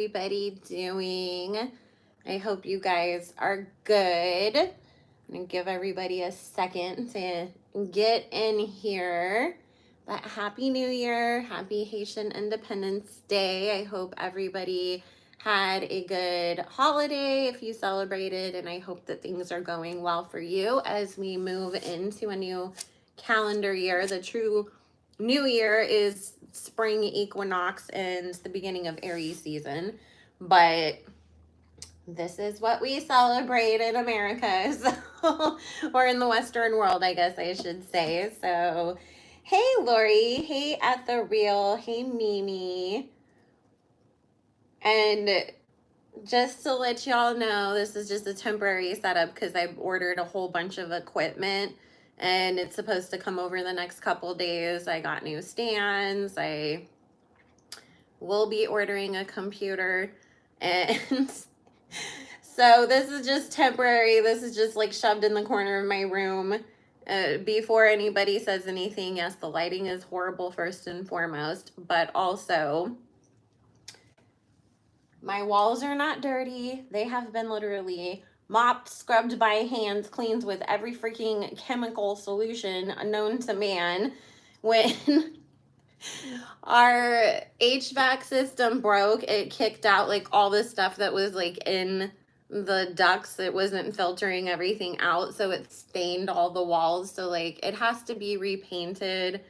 Everybody doing? I hope you guys are good. I'm gonna give everybody a second to get in here. But Happy New Year, Happy Haitian Independence Day. I hope everybody had a good holiday if you celebrated, and I hope that things are going well for you as we move into a new calendar year. The true new year is spring equinox and the beginning of Aries season, but this is what we celebrate in America, so, or in the Western world, I guess I should say. So, hey Lori, hey at the real, hey Mimi, and just to let y'all know, this is just a temporary setup because I ordered a whole bunch of equipment and it's supposed to come over the next couple days. I got new stands. I will be ordering a computer, and so this is just temporary. This is just like shoved in the corner of my room. Before anybody says anything, yes, the lighting is horrible first and foremost, but also my walls are not dirty. They have been literally mopped, scrubbed by hand, cleaned with every freaking chemical solution known to man. When our HVAC system broke, it kicked out like all the stuff that was like in the ducts. It wasn't filtering everything out, so it stained all the walls. So like it has to be repainted,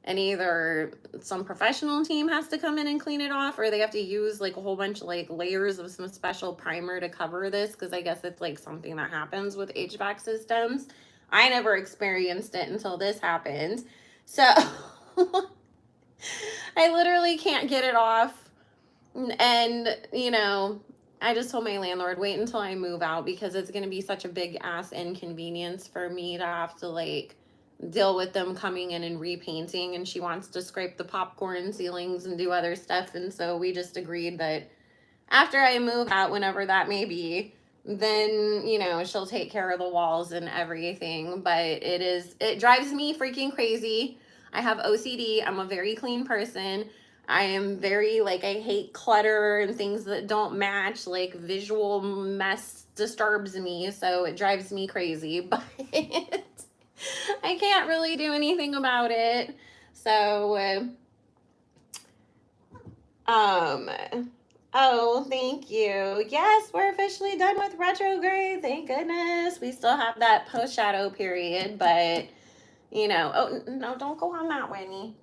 and either some professional team has to come in and clean it off, or they have to use like a whole bunch of like layers of some special primer to cover this, because I guess it's like something that happens with HVAC systems. I never experienced it until this happened. So I literally can't get it off. And, I just told my landlord, wait until I move out, because it's going to be such a big ass inconvenience for me to have to like deal with them coming in and repainting. And she wants to scrape the popcorn ceilings and do other stuff. And so we just agreed that after I move out, whenever that may be, then she'll take care of the walls and everything. But it drives me freaking crazy. I have OCD. I'm a very clean person. I am very like, I hate clutter and things that don't match. Like visual mess disturbs me, so it drives me crazy. But I can't really do anything about it. So oh, thank you. Yes, we're officially done with retrograde. Thank goodness. We still have that post shadow period, but oh no, don't go on that, Winnie.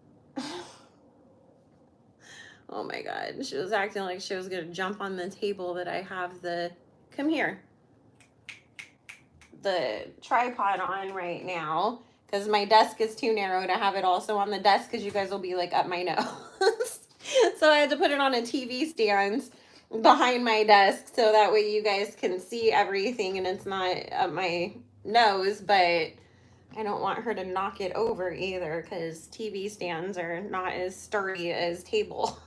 Oh my God, she was acting like she was gonna jump on the table that I have the tripod on right now, because my desk is too narrow to have it also on the desk, because you guys will be like up my nose. So I had to put it on a TV stand behind my desk, so that way you guys can see everything and it's not up my nose. But I don't want her to knock it over either, because TV stands are not as sturdy as tables.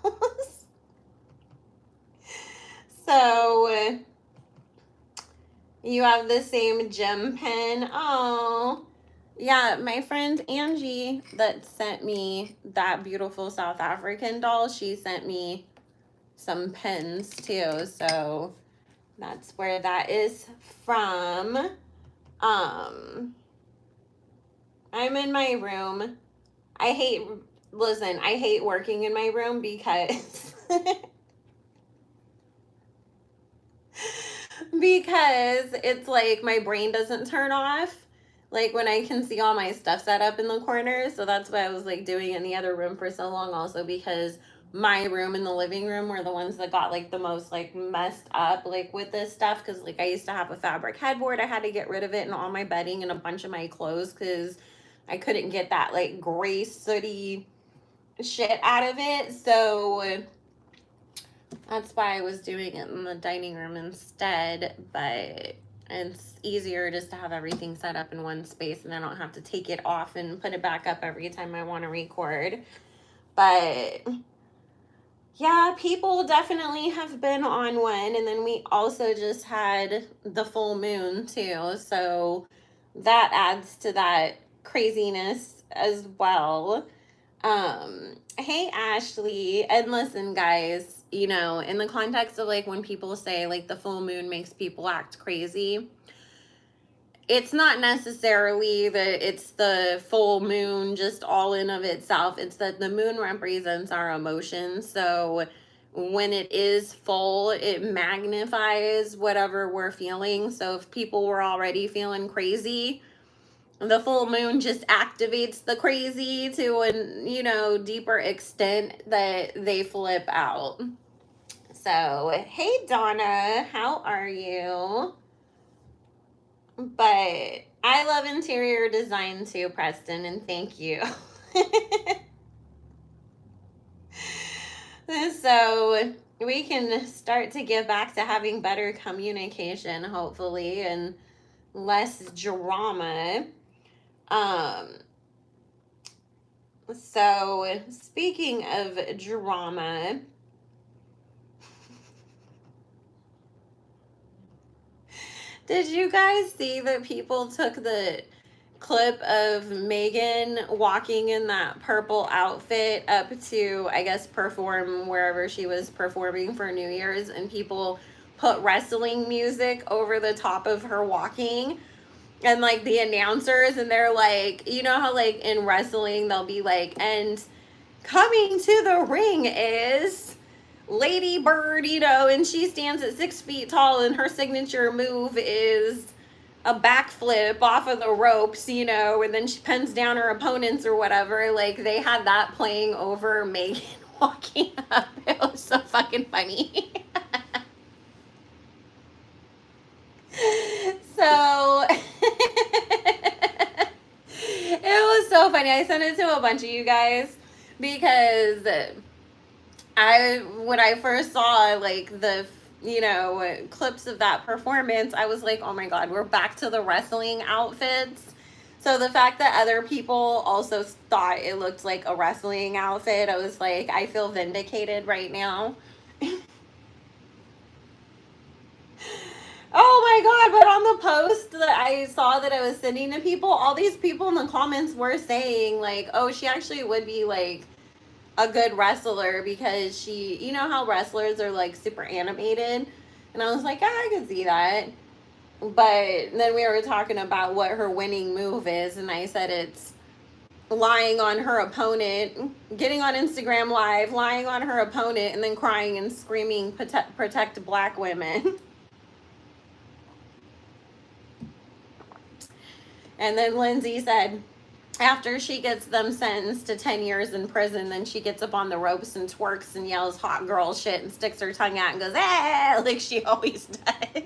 So you have the same gem pen. Oh, yeah, my friend Angie that sent me that beautiful South African doll, she sent me some pens too. So that's where that is from. I'm in my room. I hate working in my room because because it's like my brain doesn't turn off like when I can see all my stuff set up in the corners. So that's why I was like doing in the other room for so long, also because my room and the living room were the ones that got like the most like messed up like with this stuff, because like I used to have a fabric headboard. I had to get rid of it, and all my bedding and a bunch of my clothes, because I couldn't get that like gray sooty shit out of it. So that's why I was doing it in the dining room instead. But it's easier just to have everything set up in one space, and I don't have to take it off and put it back up every time I want to record. But yeah, people definitely have been on one. And then we also just had the full moon too, so that adds to that craziness as well. Hey Ashley, and listen guys, you know, in the context of like when people say like the full moon makes people act crazy, it's not necessarily that it's the full moon just all in of itself. It's that the moon represents our emotions. So when it is full, it magnifies whatever we're feeling. So if people were already feeling crazy, the full moon just activates the crazy to a, you know, deeper extent that they flip out. So, hey Donna, how are you? But I love interior design too, Preston, and thank you. So we can start to get back to having better communication, hopefully, and less drama. Um, so speaking of drama, did you guys see that people took the clip of Megan walking in that purple outfit up to, I guess, perform wherever she was performing for New Year's, and people put wrestling music over the top of her walking? And like the announcers, and they're like, you know how like in wrestling they'll be like, and coming to the ring is Lady Bird, you know, and she stands at 6 feet tall, and her signature move is a backflip off of the ropes, you know, and then she pins down her opponents or whatever. Like they had that playing over Megan walking up. It was so fucking funny. So it was so funny. I sent it to a bunch of you guys because when I first saw like the, you know, clips of that performance, I was like, oh my god, we're back to the wrestling outfits. So the fact that other people also thought it looked like a wrestling outfit, I was like, I feel vindicated right now. Oh my god, but on the post that I saw that I was sending to people, all these people in the comments were saying like, oh, she actually would be like a good wrestler because she, you know how wrestlers are like super animated, and I was like, I could see that. But then we were talking about what her winning move is, and I said it's lying on her opponent, getting on Instagram live, lying on her opponent, and then crying and screaming, protect black women. And then Lindsay said after she gets them sentenced to 10 years in prison, then she gets up on the ropes and twerks and yells hot girl shit and sticks her tongue out and goes, ah, like she always does.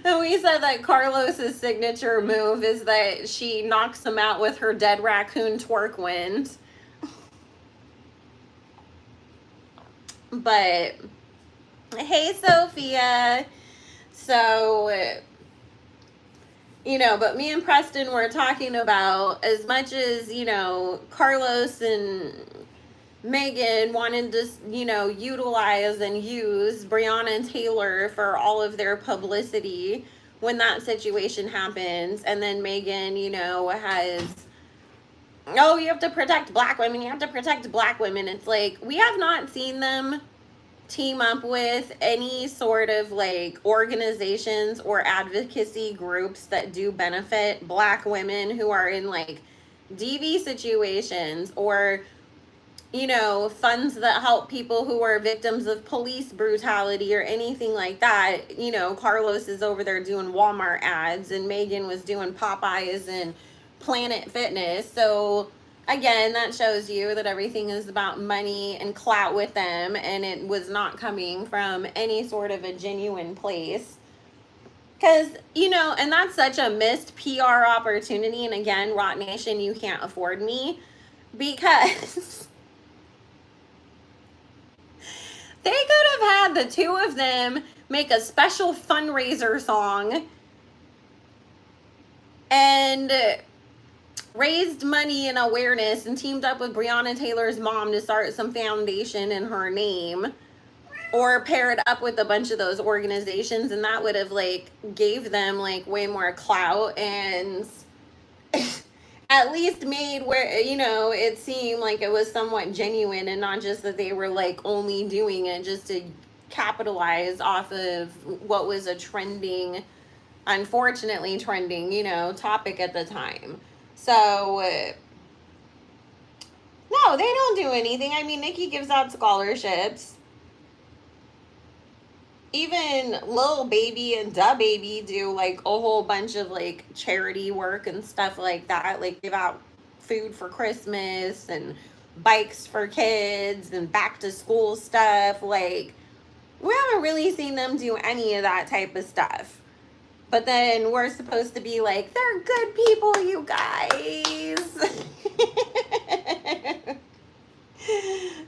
And we said that Carlos's signature move is that she knocks him out with her dead raccoon twerk wind. But hey, Sophia. So, you know, but me and Preston were talking about, as much as, you know, Carlos and Megan wanted to, you know, utilize and use Breonna Taylor for all of their publicity when that situation happens. And then Megan, you know, has, oh, you have to protect black women. You have to protect black women. It's like, we have not seen them team up with any sort of like organizations or advocacy groups that do benefit black women who are in like DV situations, or, you know, funds that help people who are victims of police brutality or anything like that. You know, Carlos is over there doing Walmart ads, and Megan was doing Popeyes and Planet Fitness. So again, that shows you that everything is about money and clout with them, and it was not coming from any sort of a genuine place. Because, you know, and that's such a missed PR opportunity. And again, Rot Nation, you can't afford me, because they could have had the two of them make a special fundraiser song and raised money and awareness and teamed up with Breonna Taylor's mom to start some foundation in her name, or paired up with a bunch of those organizations, and that would have like gave them like way more clout and at least made where, you know, it seemed like it was somewhat genuine and not just that they were like only doing it just to capitalize off of what was a trending, unfortunately trending, you know, topic at the time. So no, they don't do anything. I mean, Nikki gives out scholarships. Even Lil Baby and Da Baby do like a whole bunch of like charity work and stuff like that. Like give out food for Christmas and bikes for kids and back to school stuff. Like we haven't really seen them do any of that type of stuff. But then we're supposed to be like, they're good people, you guys.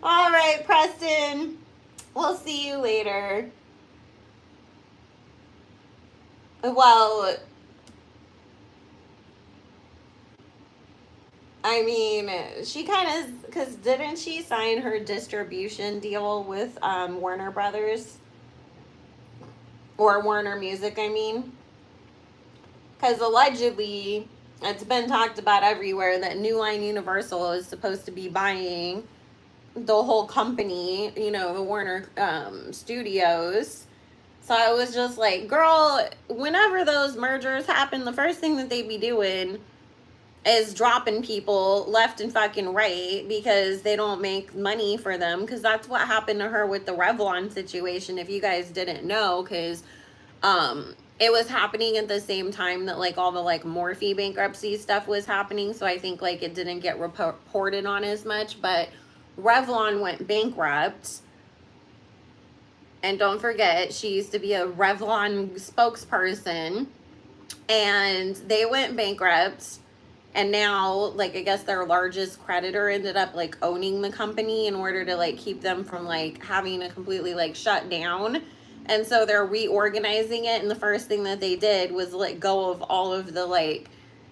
All right, Preston. We'll see you later. Well, I mean, she kind of, because didn't she sign her distribution deal with Warner Brothers? Or Warner Music, I mean? Because allegedly, it's been talked about everywhere that New Line Universal is supposed to be buying the whole company, you know, the Warner Studios. So I was just like, girl, whenever those mergers happen, the first thing that they be doing is dropping people left and fucking right because they don't make money for them. Because that's what happened to her with the Revlon situation, if you guys didn't know. Because it was happening at the same time that like all the like Morphe bankruptcy stuff was happening. So I think like it didn't get reported on as much. But Revlon went bankrupt. And don't forget, she used to be a Revlon spokesperson. And they went bankrupt. And now, like, I guess their largest creditor ended up, like, owning the company in order to, like, keep them from, like, having to completely, like, shut down. And so they're reorganizing it. And the first thing that they did was let go of all of the, like,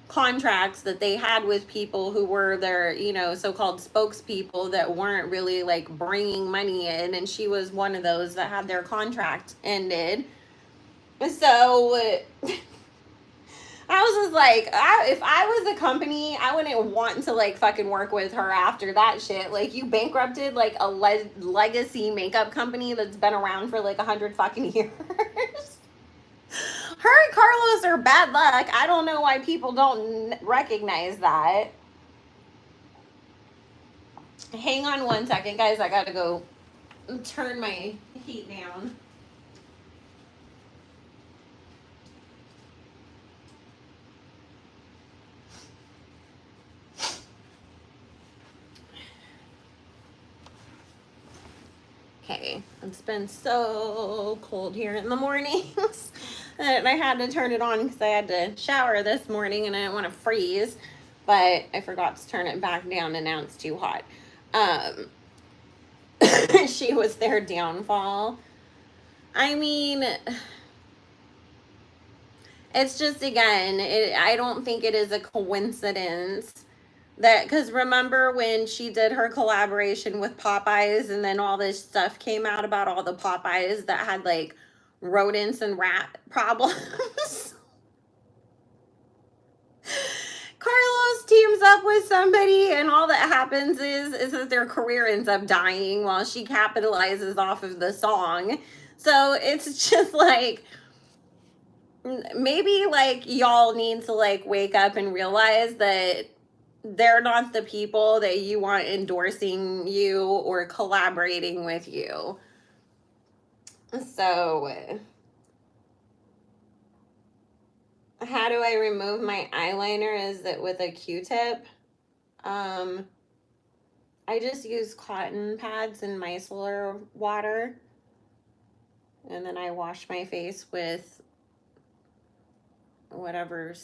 contracts that they had with people who were their, you know, so-called spokespeople that weren't really, like, bringing money in. And she was one of those that had their contract ended. So I was just like, if I was a company, I wouldn't want to like fucking work with her after that shit. Like you bankrupted like a legacy makeup company that's been around for like 100 fucking years. Her and Carlos are bad luck. I don't know why people don't recognize that. Hang on one second, guys. I gotta go turn my heat down. Okay, it's been so cold here in the mornings. And I had to turn it on because I had to shower this morning and I didn't want to freeze. But I forgot to turn it back down and now it's too hot. She was their downfall. I mean, it's just, again, I don't think it is a coincidence that, because remember when she did her collaboration with Popeyes and then all this stuff came out about all the Popeyes that had like rodents and rat problems? Carlos teams up with somebody and all that happens is that their career ends up dying while she capitalizes off of the song. So it's just like, maybe like y'all need to like wake up and realize that they're not the people that you want endorsing you or collaborating with you. So how do I remove my eyeliner? Is it with a Q-tip? I just use cotton pads and micellar water. And then I wash my face with whatever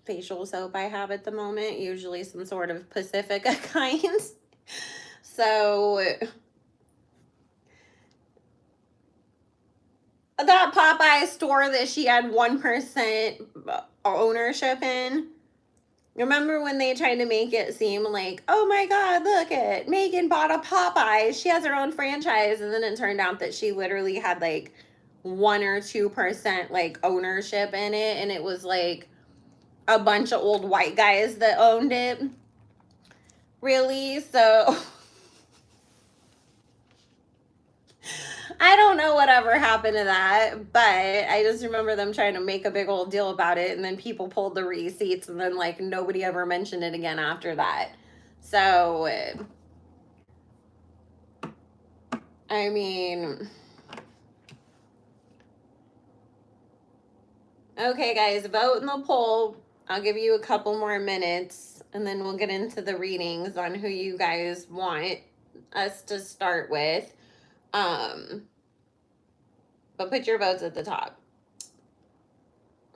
facial soap I have at the moment, usually some sort of Pacifica kind. So that Popeye store that she had 1% ownership in, remember when they tried to make it seem like, oh my God, look at Megan bought a Popeye, she has her own franchise, and then it turned out that she literally had like 1 or 2% like ownership in it, and it was like a bunch of old white guys that owned it, really. So I don't know whatever happened to that, but I just remember them trying to make a big old deal about it, and then people pulled the receipts, and then like nobody ever mentioned it again after that. So I mean, okay guys, vote in the poll. I'll give you a couple more minutes and then we'll get into the readings on who you guys want us to start with. But put your votes at the top.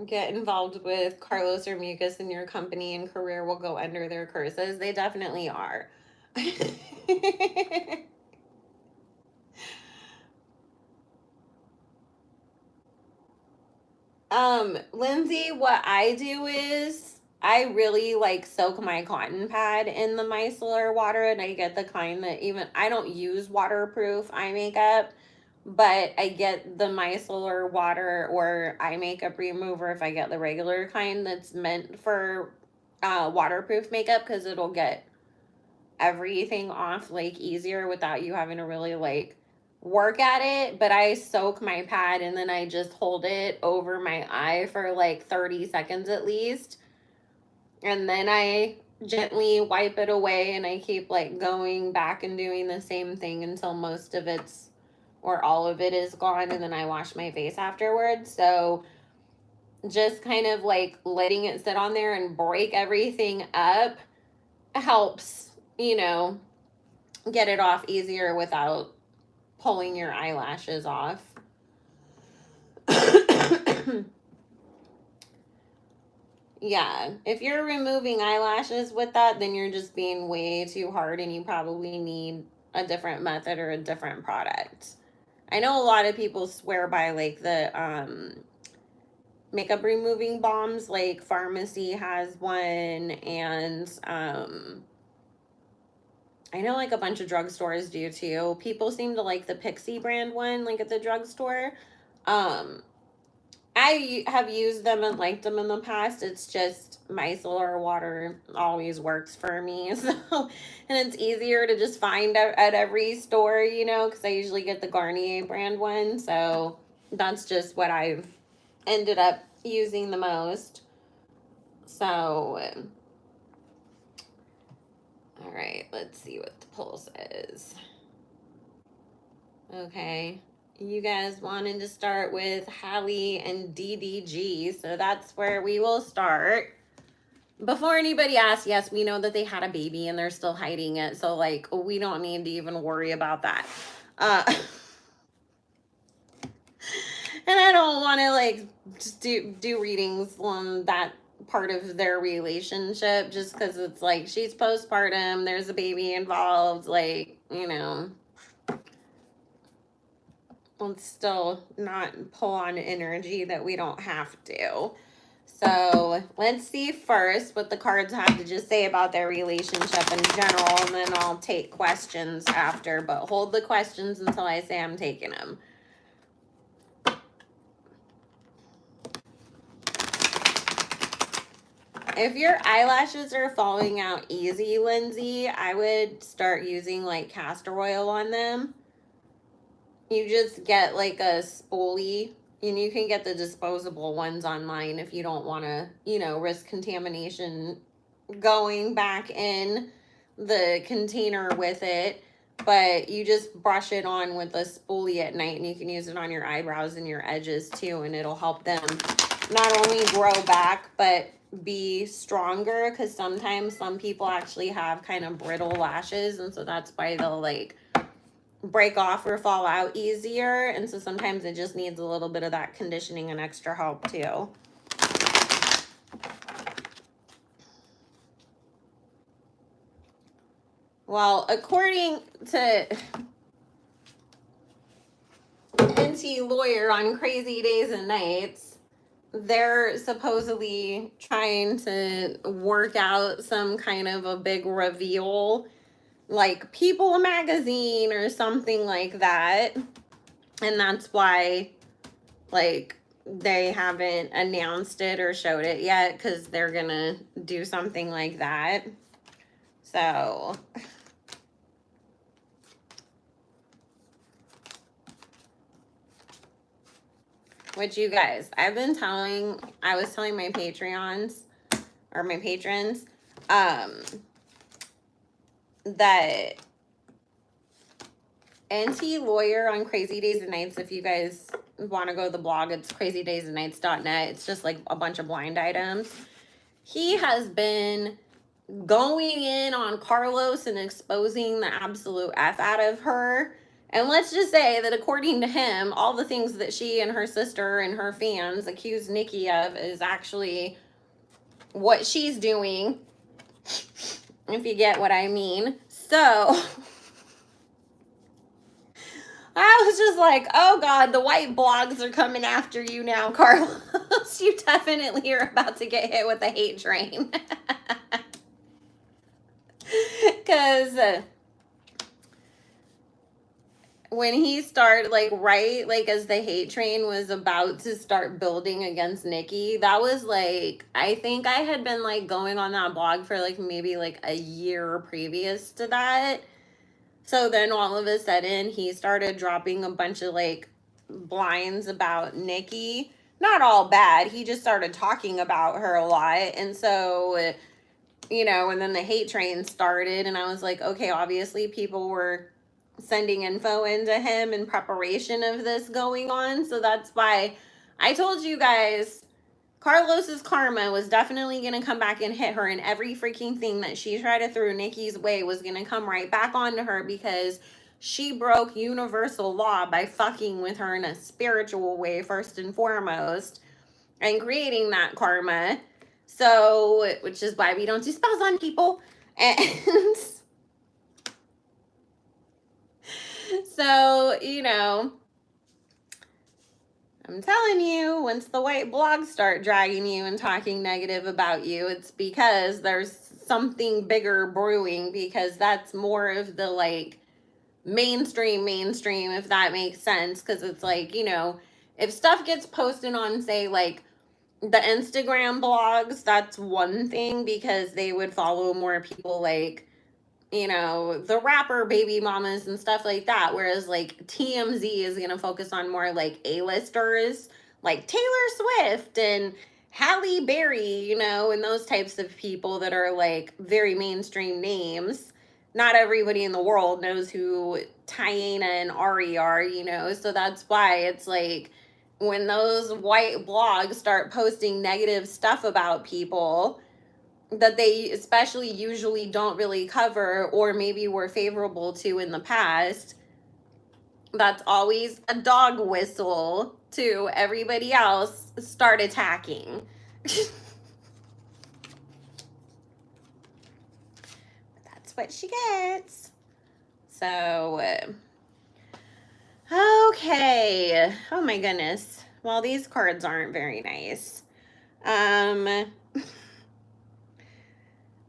Get involved with Carlos or Mucus, and your company and career will go under their curses. They definitely are. Lindsay, what I do is I really like soak my cotton pad in the micellar water, and I get the kind that even I don't use waterproof eye makeup, but I get the micellar water or eye makeup remover if I get the regular kind that's meant for waterproof makeup, because it'll get everything off like easier without you having to really like work at it. But I soak my pad and then I just hold it over my eye for like 30 seconds at least, and then I gently wipe it away, and I keep like going back and doing the same thing until most of it's or all of it is gone, and then I wash my face afterwards. So just kind of like letting it sit on there and break everything up helps, you know, get it off easier without pulling your eyelashes off. Yeah, if you're removing eyelashes with that, then you're just being way too hard, and you probably need a different method or a different product. I know a lot of people swear by like the makeup removing balms, like Pharmacy has one, and I know like a bunch of drugstores do too. People seem to like the Pixie brand one, like at the drugstore. I have used them and liked them in the past. It's just micellar water always works for me. So, and it's easier to just find at every store, you know, because I usually get the Garnier brand one. So that's just what I've ended up using the most. So, all right, let's see what the poll says. Okay. You guys wanted to start with Halle and DDG, so that's where we will start. Before anybody asks, yes, we know that they had a baby and they're still hiding it, so like we don't need to even worry about that. And I don't want to like just do readings on that part of their relationship just because it's like she's postpartum, there's a baby involved, like, you know. Let's still not pull on energy that we don't have to. So let's see first what the cards have to just say about their relationship in general, and then I'll take questions after, but hold the questions until I say I'm taking them. If your eyelashes are falling out easy, Lindsay, I would start using like castor oil on them. You just get like a spoolie, and you can get the disposable ones online if you don't want to, you know, risk contamination going back in the container with it. But you just brush it on with a spoolie at night, and you can use it on your eyebrows and your edges too, and it'll help them not only grow back but be stronger, because sometimes some people actually have kind of brittle lashes, and so that's why they'll like break off or fall out easier, and so sometimes it just needs a little bit of that conditioning and extra help too. Well, according to NT Lawyer on Crazy Days and Nights, they're supposedly trying to work out some kind of a big reveal, like People magazine or something like that. And that's why, like, they haven't announced it or showed it yet because they're gonna do something like that. So which, you guys, I was telling my Patreons or my patrons that NT Lawyer on Crazy Days and Nights, if you guys want to go to the blog, it's crazydaysandnights.net. It's just like a bunch of blind items. He has been going in on Carlos and exposing the absolute F out of her. And let's just say that according to him, all the things that she and her sister and her fans accuse Nikki of is actually what she's doing, if you get what I mean. So I was just like, oh God, the white blogs are coming after you now, Carlos. You definitely are about to get hit with a hate train. Because when he started, like, right, like, as the hate train was about to start building against Nikki, that was, like, I think I had been, like, going on that blog for, like, maybe, like, a year previous to that. So then all of a sudden he started dropping a bunch of, like, blinds about Nikki. Not all bad. He just started talking about her a lot. And so, you know, and then the hate train started, and I was like, okay, obviously people were sending info into him in preparation of this going on. So that's why I told you guys Carlos's karma was definitely going to come back and hit her, and every freaking thing that she tried to throw Nikki's way was going to come right back onto her because she broke universal law by fucking with her in a spiritual way, first and foremost, and creating that karma. So, which is why we don't do spells on people. And so, you know, I'm telling you, once the white blogs start dragging you and talking negative about you, it's because there's something bigger brewing, because that's more of the, like, mainstream, if that makes sense. Because it's like, you know, if stuff gets posted on, say, like, the Instagram blogs, that's one thing, because they would follow more people like, you know, the rapper baby mamas and stuff like that. Whereas, like, TMZ is going to focus on more, like, A-listers, like Taylor Swift and Halle Berry, you know, and those types of people that are, like, very mainstream names. Not everybody in the world knows who Tiana and Ari are, you know, so that's why it's like, when those white blogs start posting negative stuff about people that they especially usually don't really cover or maybe were favorable to in the past, that's always a dog whistle to everybody else start attacking. That's what she gets. So, okay. Oh my goodness. Well, these cards aren't very nice.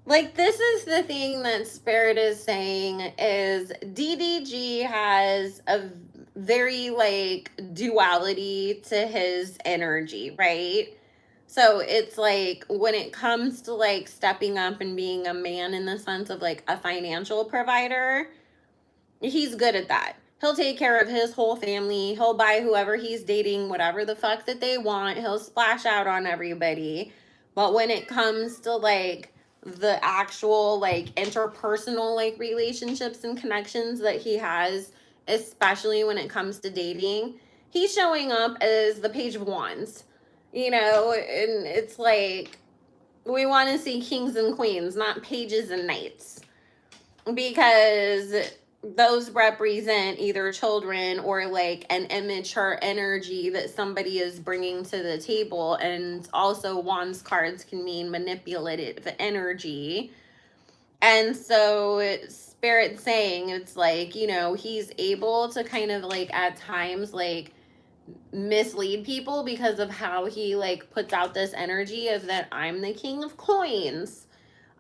Like, this is the thing that Spirit is saying, is DDG has a very, like, duality to his energy, right? So it's like, when it comes to, like, stepping up and being a man in the sense of, like, a financial provider, he's good at that. He'll take care of his whole family. He'll buy whoever he's dating whatever the fuck that they want. He'll splash out on everybody. But when it comes to, like, the actual, like, interpersonal, like, relationships and connections that he has, especially when it comes to dating, he's showing up as the Page of Wands, you know. And it's like, we want to see kings and queens, not pages and knights, because those represent either children or, like, an immature energy that somebody is bringing to the table. And also, Wands cards can mean manipulative energy. And so Spirit's saying, it's like, you know, he's able to kind of, like, at times, like, mislead people because of how he, like, puts out this energy of that I'm the king of coins,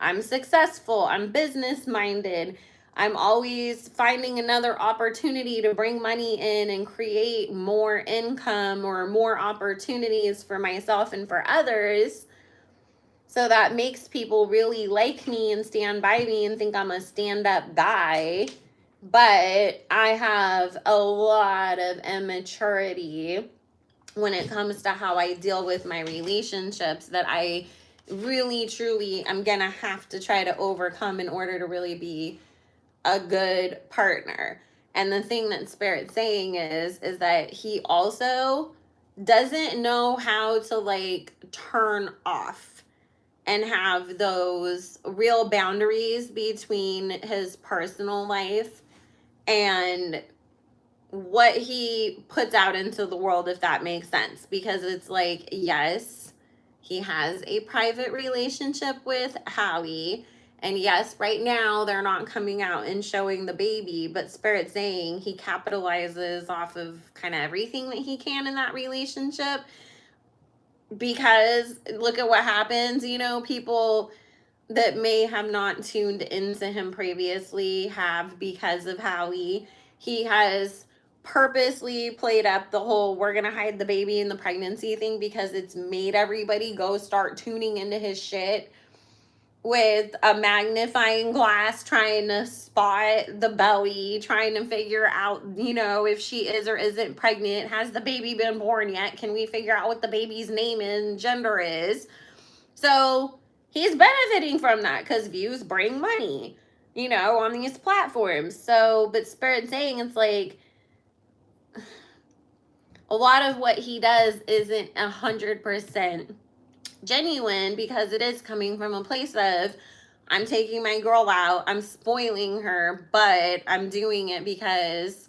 I'm successful, I'm business minded, I'm always finding another opportunity to bring money in and create more income or more opportunities for myself and for others. So that makes people really like me and stand by me and think I'm a stand-up guy. But I have a lot of immaturity when it comes to how I deal with my relationships that I really, truly, I'm gonna have to try to overcome in order to really be a good partner. And the thing that Spirit's saying is that he also doesn't know how to like turn off and have those real boundaries between his personal life and what he puts out into the world, if that makes sense. Because it's like, yes, he has a private relationship with Halle. And yes, right now they're not coming out and showing the baby, but Spirit's saying he capitalizes off of kind of everything that he can in that relationship. Because look at what happens, you know, people that may have not tuned into him previously have, because of Halle. He has purposely played up the whole we're gonna hide the baby in the pregnancy thing because it's made everybody go start tuning into his shit with a magnifying glass, trying to spot the belly, trying to figure out, you know, if she is or isn't pregnant. Has the baby been born yet? Can we figure out what the baby's name and gender is? So he's benefiting from that because views bring money, you know, on these platforms. So, but Spirit saying it's like a lot of what he does isn't 100% genuine because it is coming from a place of I'm taking my girl out, I'm spoiling her, but I'm doing it because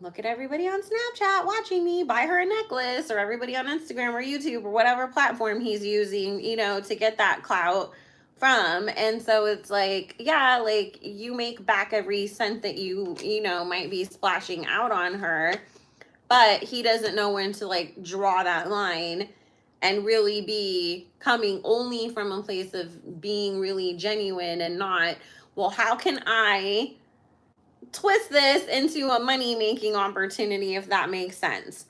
look at everybody on Snapchat watching me buy her a necklace, or everybody on Instagram or YouTube or whatever platform he's using, you know, to get that clout from. And so it's like, yeah, like you make back every cent that you know, might be splashing out on her, but he doesn't know when to like draw that line and really be coming only from a place of being really genuine and not, well, how can I twist this into a money making opportunity, if that makes sense.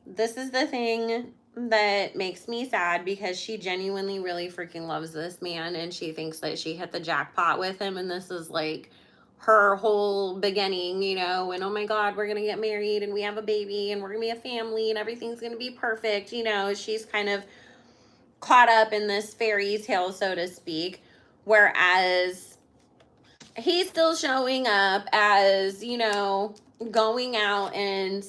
This is the thing that makes me sad because she genuinely really freaking loves this man and she thinks that she hit the jackpot with him, and this is like her whole beginning, you know, and oh my god, we're gonna get married and we have a baby and we're gonna be a family and everything's gonna be perfect, you know. She's kind of caught up in this fairy tale, so to speak, whereas he's still showing up as, you know, going out and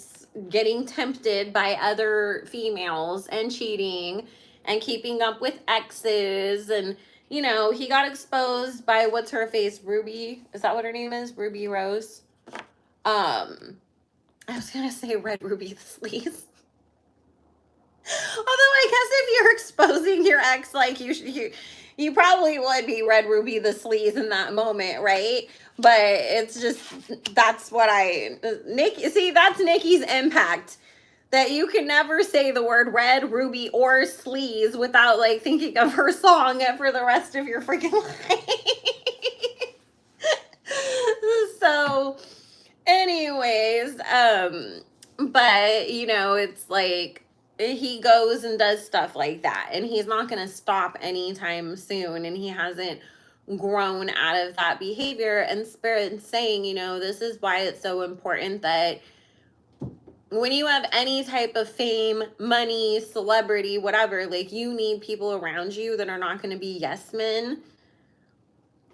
getting tempted by other females and cheating and keeping up with exes. And, you know, he got exposed by what's her face, Ruby. Is that what her name is? Ruby Rose. I was going to say Red Ruby the Sleaze. Although I guess if you're exposing your ex, like you probably would be Red Ruby the Sleaze in that moment, right? But it's just, that's what that's Nikki's impact. That you can never say the word red, ruby, or sleaze without like thinking of her song for the rest of your freaking life. So anyways, but you know, it's like he goes and does stuff like that and he's not going to stop anytime soon, and he hasn't grown out of that behavior. And Spirit's saying, you know, this is why it's so important that when you have any type of fame, money, celebrity, whatever, like you need people around you that are not going to be yes men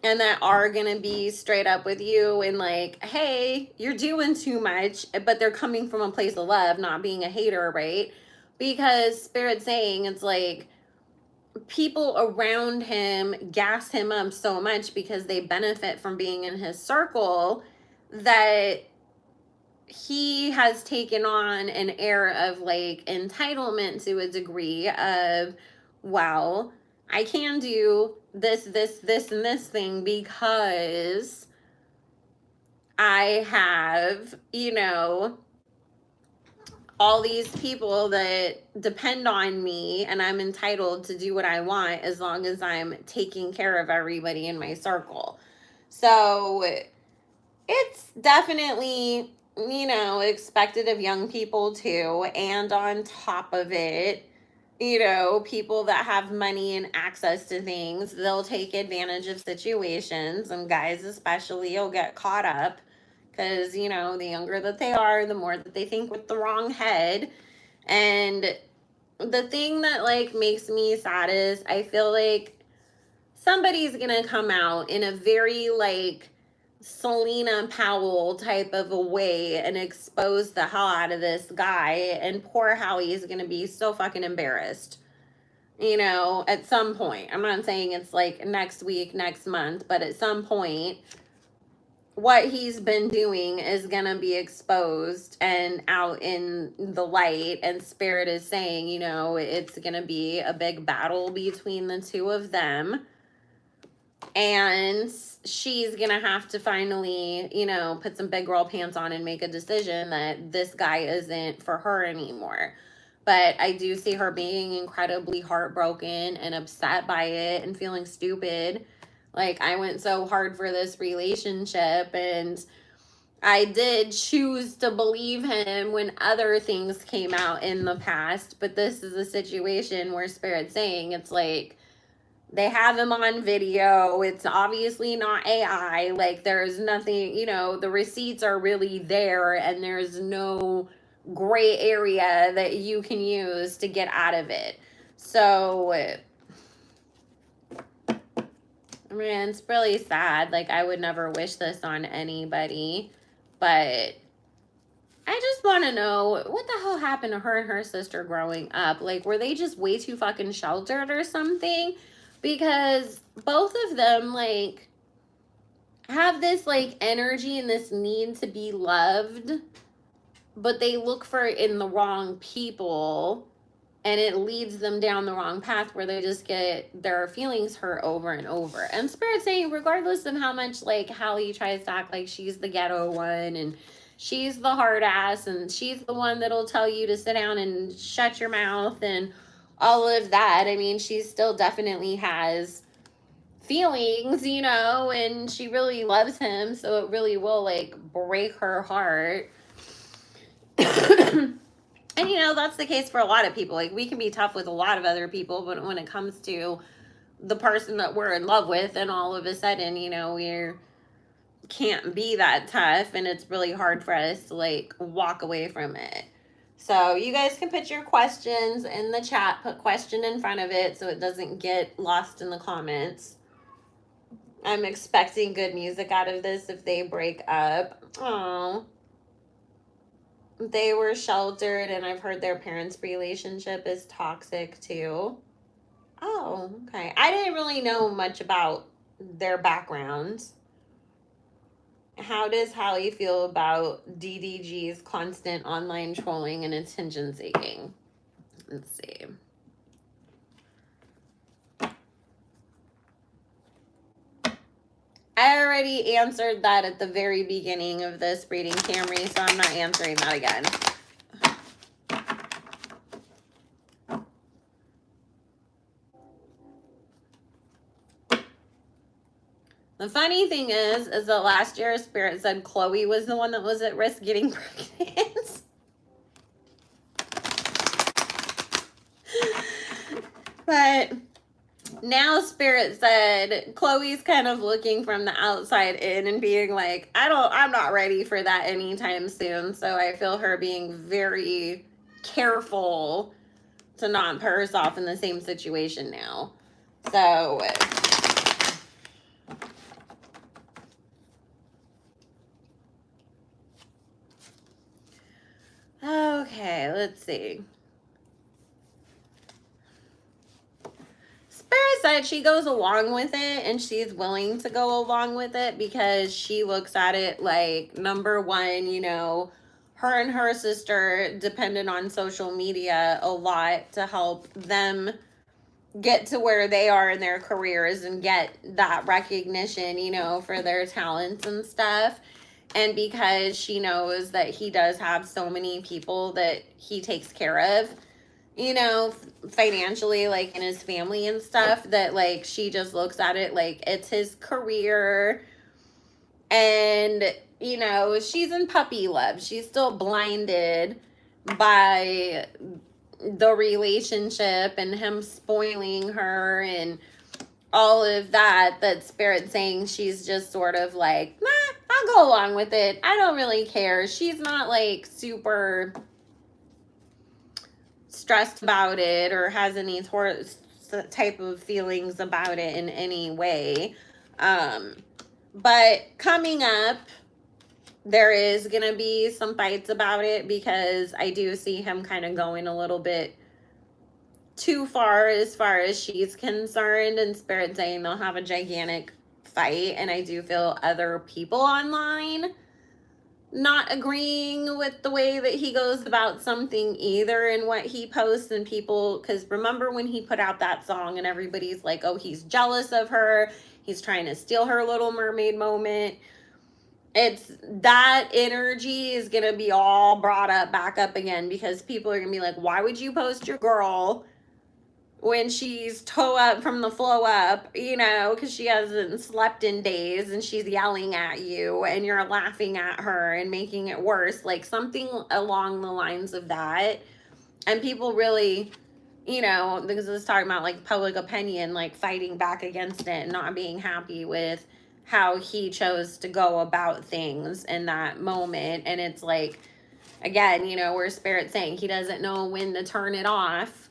and that are going to be straight up with you and like, hey, you're doing too much, but they're coming from a place of love, not being a hater, right? Because Spirit's saying it's like people around him gas him up so much because they benefit from being in his circle that he has taken on an air of like entitlement to a degree of, well, I can do this, and this thing because I have, you know, all these people that depend on me, and I'm entitled to do what I want as long as I'm taking care of everybody in my circle. So it's definitely, expected of young people too. And on top of it, people that have money and access to things, they'll take advantage of situations, and guys especially will get caught up because, the younger that they are, the more that they think with the wrong head. And the thing that like makes me sad is I feel like somebody's gonna come out in a very like Selena Powell type of a way and expose the hell out of this guy, and poor Howie is gonna be so fucking embarrassed. At some point. I'm not saying it's like next week, next month, but at some point, what he's been doing is gonna be exposed and out in the light. And Spirit is saying, it's gonna be a big battle between the two of them. And she's gonna have to finally, put some big girl pants on and make a decision that this guy isn't for her anymore. But I do see her being incredibly heartbroken and upset by it and feeling stupid. Like, I went so hard for this relationship, and I did choose to believe him when other things came out in the past. But this is a situation where Spirit's saying it's like, they have him on video. It's obviously not AI. Like, there's nothing, the receipts are really there, and there's no gray area that you can use to get out of it. So, I mean, it's really sad. Like, I would never wish this on anybody, but I just want to know what the hell happened to her and her sister growing up. Like, were they just way too fucking sheltered or something? Because both of them, like, have this, like, energy and this need to be loved, but they look for it in the wrong people, and it leads them down the wrong path where they just get their feelings hurt over and over. And Spirit's saying, regardless of how much, like, Halle tries to act like she's the ghetto one, and she's the hard ass, and she's the one that'll tell you to sit down and shut your mouth, and all of that, I mean, she still definitely has feelings, and she really loves him, so it really will, like, break her heart. And, that's the case for a lot of people. Like, we can be tough with a lot of other people, but when it comes to the person that we're in love with, and all of a sudden, we can't be that tough, and it's really hard for us to, like, walk away from it. So you guys can put your questions in the chat, put question in front of it so it doesn't get lost in the comments. I'm expecting good music out of this if they break up. Oh, they were sheltered, and I've heard their parents' relationship is toxic too. Oh, okay. I didn't really know much about their backgrounds. How does Halle feel about DDG's constant online trolling and attention seeking? Let's see. I already answered that at the very beginning of this reading, Camry, so I'm not answering that again. The funny thing is that last year Spirit said Chloe was the one that was at risk getting pregnant. But now Spirit said Chloe's kind of looking from the outside in and being like, I'm not ready for that anytime soon. So I feel her being very careful to not put herself in the same situation now. So okay, let's see. Spirit said she goes along with it, and she's willing to go along with it because she looks at it like, number one, her and her sister depended on social media a lot to help them get to where they are in their careers and get that recognition, for their talents and stuff. and because she knows that he does have so many people that he takes care of, you know, financially, like in his family and stuff, that like she just looks at it like it's his career. And, you know, she's in puppy love. She's still blinded by the relationship and him spoiling her and all of that, that Spirit's saying she's just sort of like, nah, I'll go along with it. I don't really care. She's not like super stressed about it or has any type of feelings about it in any way. But coming up, there is going to be some fights about it, because I do see him kind of going a little bit too far as she's concerned, and Spirit saying they'll have a gigantic fight. And I do feel other people online not agreeing with the way that he goes about something either, and what he posts. And people, because remember when he put out that song and everybody's like, oh, he's jealous of her, he's trying to steal her Little Mermaid moment. It's that energy is gonna be all brought up back up again, because people are gonna be like, why would you post your girl when she's toe up from the flow up, you know, because she hasn't slept in days, and she's yelling at you and you're laughing at her and making it worse, like something along the lines of that. And people really, you know, because it's talking about like public opinion, like fighting back against it and not being happy with how he chose to go about things in that moment. And it's like, again, you know, where Spirit's saying he doesn't know when to turn it off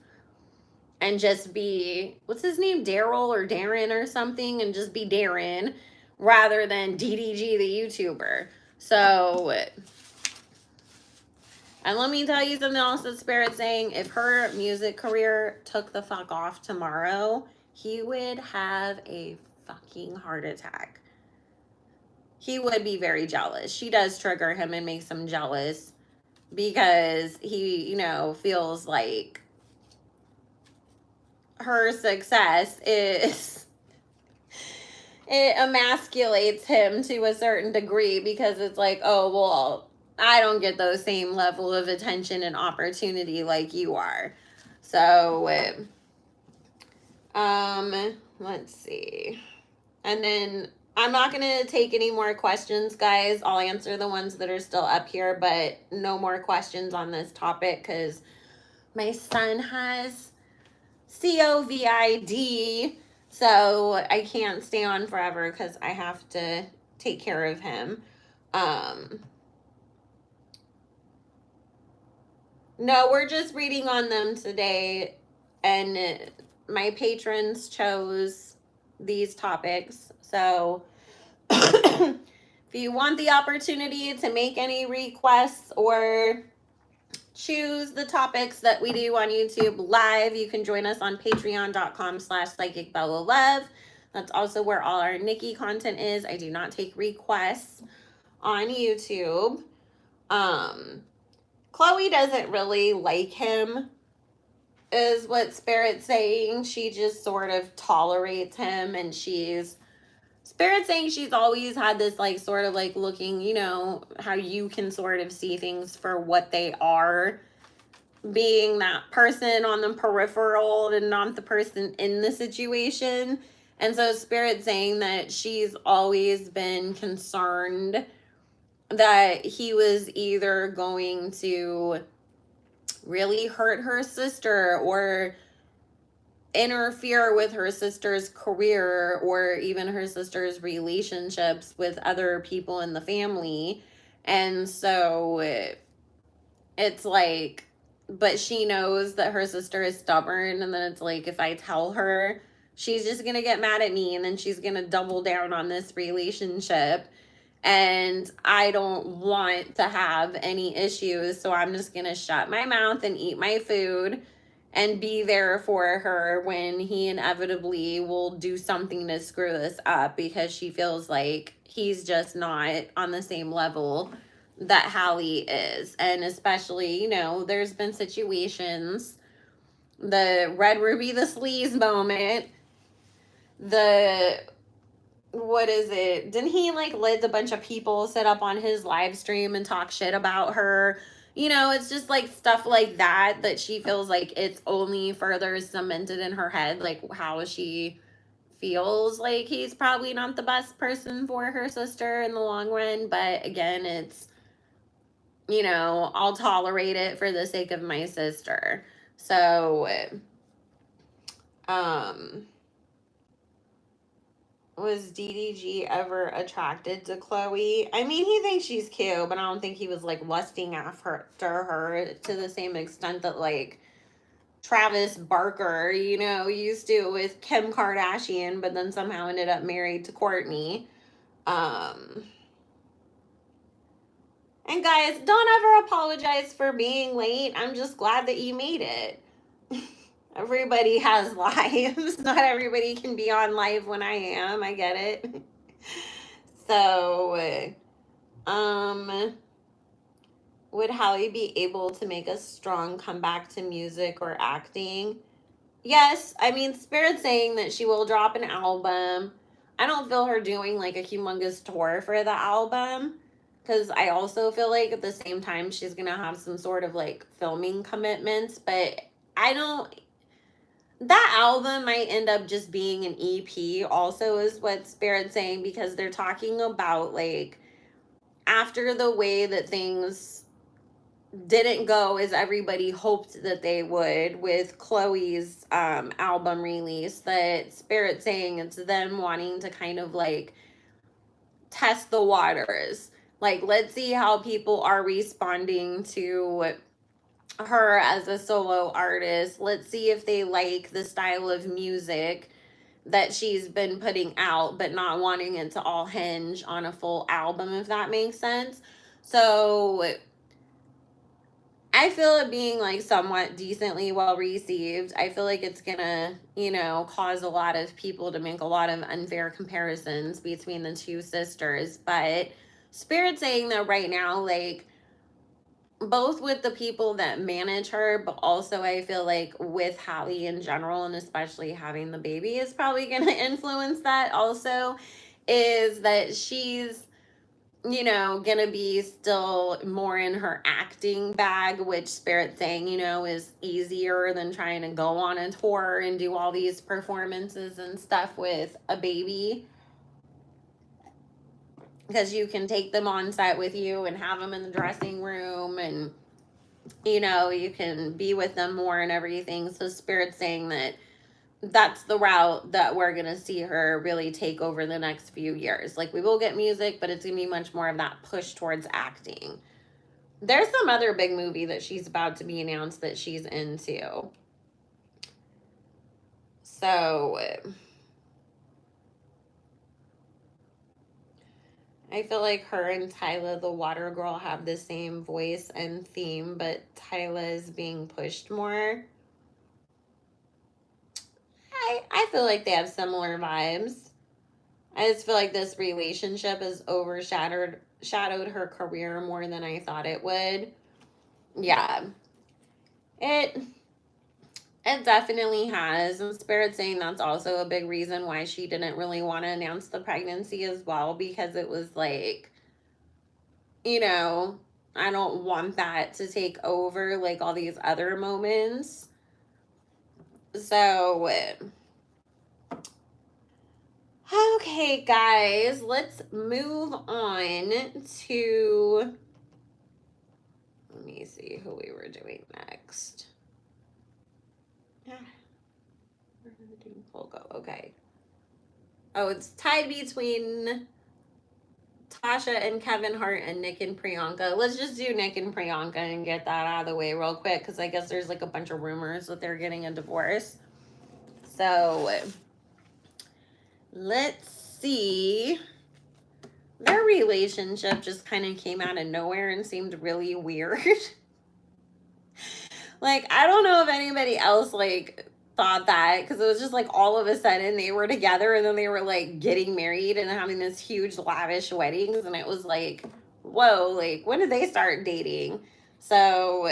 and just be, what's his name, Daryl or Darren or something, and just be Darren rather than DDG the YouTuber. So, and let me tell you something else that Spirit's saying. If her music career took the fuck off tomorrow, he would have a fucking heart attack. He would be very jealous. She does trigger him and makes him jealous, because he, you know, feels like her success is, it emasculates him to a certain degree, because it's like, oh, well, I don't get those same level of attention and opportunity like you are. So, let's see. And then I'm not going to take any more questions, guys. I'll answer the ones that are still up here, but no more questions on this topic, because my son has COVID, so I can't stay on forever because I have to take care of him. No, we're just reading on them today, and my patrons chose these topics. So if you want the opportunity to make any requests or choose the topics that we do on YouTube live, you can join us on patreon.com/psychicbellalove. That's also where all our Nikki content is. I do not take requests on YouTube. Chloe doesn't really like him, is what Spirit's saying. She just sort of tolerates him, and Spirit's saying she's always had this like sort of like looking, you know, how you can sort of see things for what they are, being that person on the peripheral and not the person in the situation. And so Spirit's saying that she's always been concerned that he was either going to really hurt her sister or interfere with her sister's career or even her sister's relationships with other people in the family. And so it's like, but she knows that her sister is stubborn, and then it's like, if I tell her, she's just gonna get mad at me, and then she's gonna double down on this relationship, and I don't want to have any issues, so I'm just gonna shut my mouth and eat my food and be there for her when he inevitably will do something to screw this up, because she feels like he's just not on the same level that Halle is. And especially, you know, there's been situations, the Red Ruby the Sleaze moment, the what is it? Didn't he like let a bunch of people sit up on his live stream and talk shit about her? You know, it's just like stuff like that that she feels like it's only further cemented in her head, like how she feels like he's probably not the best person for her sister in the long run. But again, it's, you know, I'll tolerate it for the sake of my sister. So, was DDG ever attracted to Chloe? I mean, he thinks she's cute, but I don't think he was like lusting after her to the same extent that like Travis Barker, you know, used to with Kim Kardashian, but then somehow ended up married to Courtney. And guys, don't ever apologize for being late. I'm just glad that you made it. Everybody has lives. Not everybody can be on live when I am. I get it. So, would Halle be able to make a strong comeback to music or acting? Yes. I mean, Spirit's saying that she will drop an album. I don't feel her doing like a humongous tour for the album, because I also feel like at the same time she's going to have some sort of like filming commitments, but I don't. That album might end up just being an EP, also, is what Spirit's saying, because they're talking about like after the way that things didn't go as everybody hoped that they would with Chloe's album release, that Spirit's saying it's them wanting to kind of like test the waters. Like, let's see how people are responding to her as a solo artist. Let's see if they like the style of music that she's been putting out, but not wanting it to all hinge on a full album, if that makes sense. So I feel it being like somewhat decently well received. I feel like it's gonna, you know, cause a lot of people to make a lot of unfair comparisons between the two sisters. But Spirit saying that right now, like, both with the people that manage her, but also I feel like with Halle in general, and especially having the baby is probably gonna influence that also, is that she's, you know, gonna be still more in her acting bag, which Spirit's saying, you know, is easier than trying to go on a tour and do all these performances and stuff with a baby, because you can take them on set with you and have them in the dressing room, and, you know, you can be with them more and everything. So Spirit's saying that that's the route that we're going to see her really take over the next few years. Like, we will get music, but it's going to be much more of that push towards acting. There's some other big movie that she's about to be announced that she's into. So I feel like her and Tyla, the water girl, have the same voice and theme, but Tyla is being pushed more. I feel like they have similar vibes. I just feel like this relationship has overshadowed her career more than I thought it would. Yeah. It definitely has. And Spirit's saying that's also a big reason why she didn't really want to announce the pregnancy as well, because it was like, you know, I don't want that to take over like all these other moments. So okay, guys, let's move on to, let me see who we were doing next. Where did the poll go? Okay. Oh, it's tied between Tasha and Kevin Hart and Nick and Priyanka. Let's just do Nick and Priyanka and get that out of the way real quick, because I guess there's like a bunch of rumors that they're getting a divorce. So let's see. Their relationship just kind of came out of nowhere and seemed really weird. Like, I don't know if anybody else like thought that, because it was just like all of a sudden they were together and then they were like getting married and having this huge lavish weddings, and it was like, whoa, like when did they start dating? So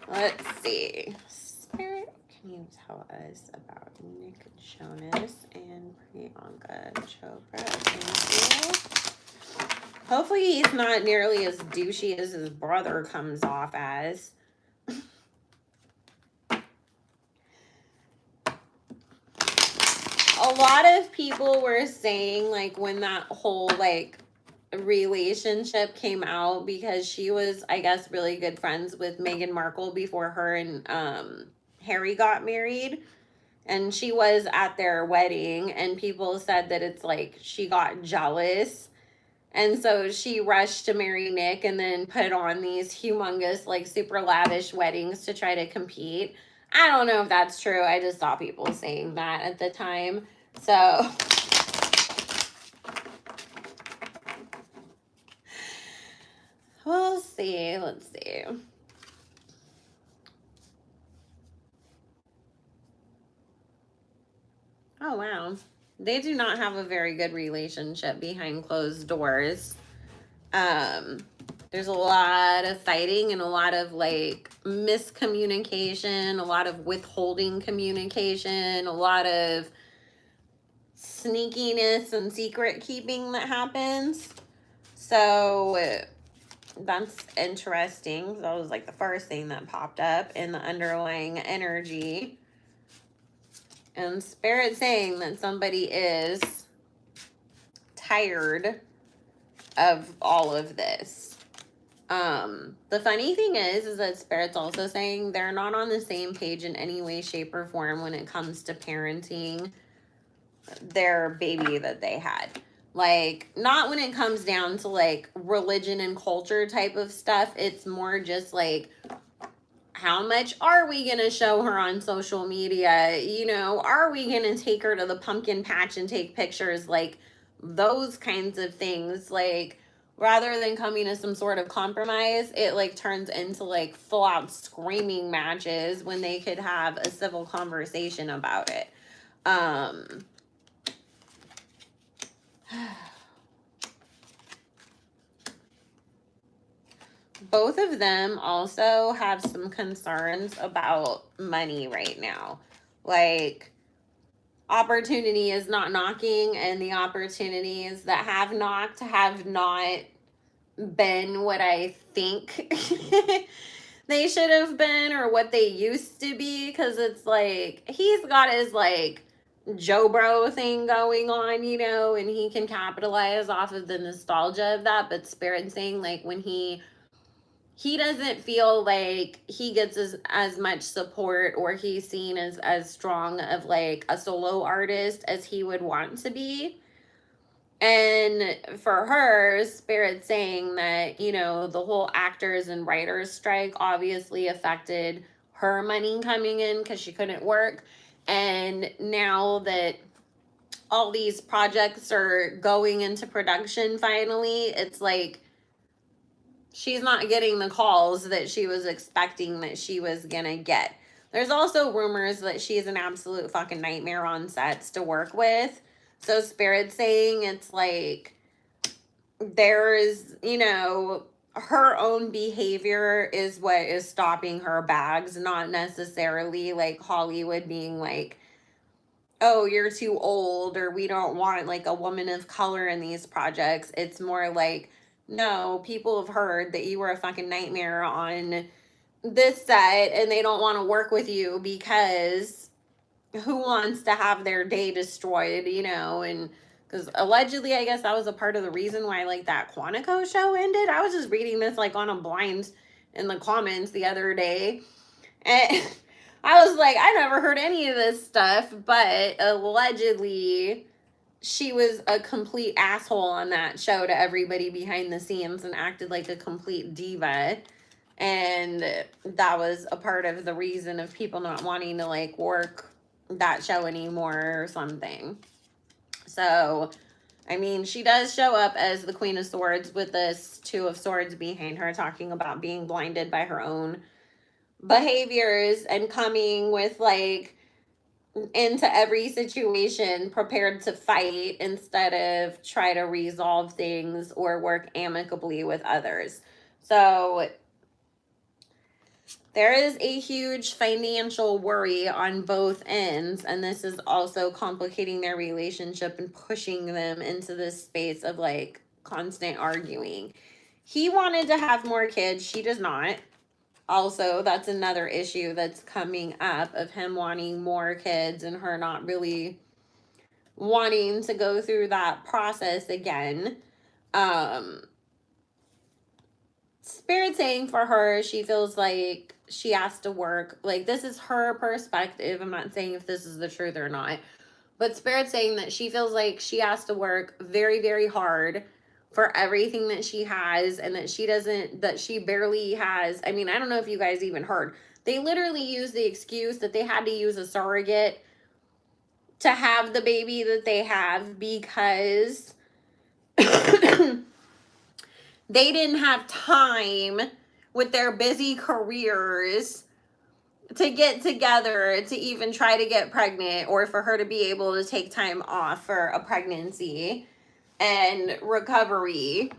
let's see. Spirit, can you tell us about Nick Jonas and Priyanka Chopra? Thank you. Hopefully he's not nearly as douchey as his brother comes off as. A lot of people were saying, like, when that whole, like, relationship came out, because she was, I guess, really good friends with Meghan Markle before her and Harry got married. And she was at their wedding, and people said that it's like she got jealous. And so she rushed to marry Nick and then put on these humongous, like, super lavish weddings to try to compete. I don't know if that's true. I just saw people saying that at the time. So we'll see. Let's see. Oh, wow. They do not have a very good relationship behind closed doors. There's a lot of fighting and a lot of, like, miscommunication, a lot of withholding communication, a lot of sneakiness and secret keeping that happens. So that's interesting. That was like the first thing that popped up in the underlying energy. And Spirit saying that somebody is tired of all of this. The funny thing is that Spirit's also saying they're not on the same page in any way, shape, or form when it comes to parenting their baby that they had. Like, not when it comes down to, like, religion and culture type of stuff. It's more just, like, how much are we going to show her on social media? You know, are we going to take her to the pumpkin patch and take pictures? Like, those kinds of things. Like, rather than coming to some sort of compromise, it, like, turns into, like, full out screaming matches when they could have a civil conversation about it. Both of them also have some concerns about money right now. Like, opportunity is not knocking, and the opportunities that have knocked have not been what I think they should have been, or what they used to be. Because it's like, he's got his, like, Joe Bro thing going on, you know, and he can capitalize off of the nostalgia of that. But Spirit saying, like, when he doesn't feel like he gets as much support, or he's seen as strong of, like, a solo artist as he would want to be. And for her, Spirit saying that, you know, the whole actors and writers strike obviously affected her money coming in because she couldn't work. And now that all these projects are going into production finally, it's like she's not getting the calls that she was expecting that she was gonna get. There's also rumors that she's an absolute fucking nightmare on sets to work with. So Spirit's saying it's like there's, you know, her own behavior is what is stopping her bags, not necessarily like Hollywood being like, oh, you're too old, or we don't want, like, a woman of color in these projects. It's more like, no, people have heard that you were a fucking nightmare on this set and they don't want to work with you, because who wants to have their day destroyed, you know? And because allegedly, I guess that was a part of the reason why, like, that Quantico show ended. I was just reading this, like, on a blind in the comments the other day, and I was like, I never heard any of this stuff, but allegedly she was a complete asshole on that show to everybody behind the scenes and acted like a complete diva. And that was a part of the reason of people not wanting to, like, work that show anymore or something. So, I mean, she does show up as the Queen of Swords with this Two of Swords behind her, talking about being blinded by her own behaviors and coming with, like, into every situation prepared to fight instead of try to resolve things or work amicably with others. So there is a huge financial worry on both ends, and this is also complicating their relationship and pushing them into this space of like constant arguing. He wanted to have more kids, she does not. Also, that's another issue that's coming up of him wanting more kids and her not really wanting to go through that process again. Spirit saying for her, she feels like she has to work. Like, this is her perspective. I'm not saying if this is the truth or not. But Spirit saying that she feels like she has to work very, very hard for everything that she has, and that she barely has. I mean, I don't know if you guys even heard. They literally used the excuse that they had to use a surrogate to have the baby that they have because they didn't have time with their busy careers to get together to even try to get pregnant, or for her to be able to take time off for a pregnancy and recovery.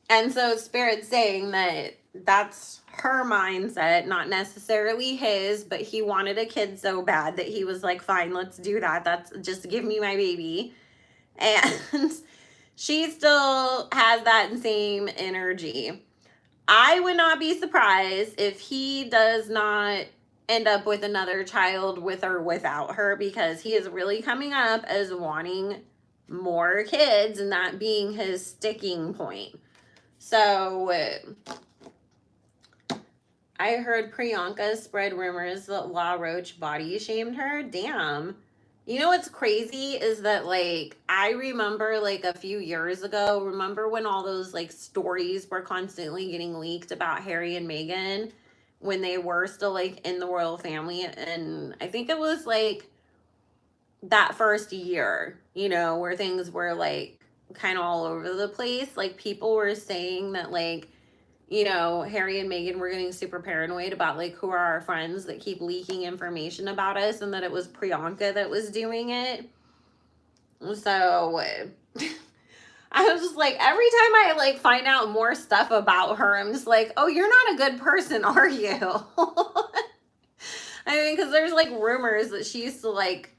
And so Spirit's saying that that's her mindset, not necessarily his, but he wanted a kid so bad that he was like, fine, let's do that. That's just give me my baby. And she still has that same energy. I would not be surprised if he does not end up with another child with or without her, because he is really coming up as wanting more kids and that being his sticking point. So I heard Priyanka spread rumors that La Roche body shamed her. Damn. You know what's crazy is that, like, I remember, like, a few years ago, remember when all those, like, stories were constantly getting leaked about Harry and Meghan when they were still, like, in the royal family? And I think it was, like, that first year, you know, where things were, like, kind of all over the place. Like, people were saying that, like, you know, Harry and Meghan were getting super paranoid about, like, who are our friends that keep leaking information about us, and that it was Priyanka that was doing it. So I was just like, every time I, like, find out more stuff about her, I'm just like, oh, you're not a good person, are you? I mean, because there's, like, rumors that she used to, like,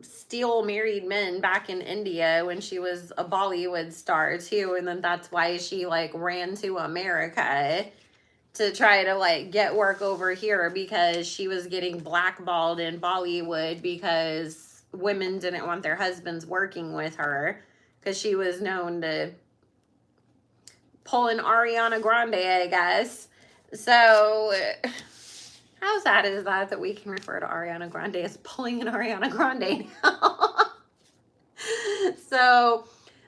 steal married men back in India when she was a Bollywood star too, and then that's why she like ran to America to try to like get work over here, because she was getting blackballed in Bollywood because women didn't want their husbands working with her, because she was known to pull an Ariana Grande, I guess. So how sad is that we can refer to Ariana Grande as pulling an Ariana Grande now? So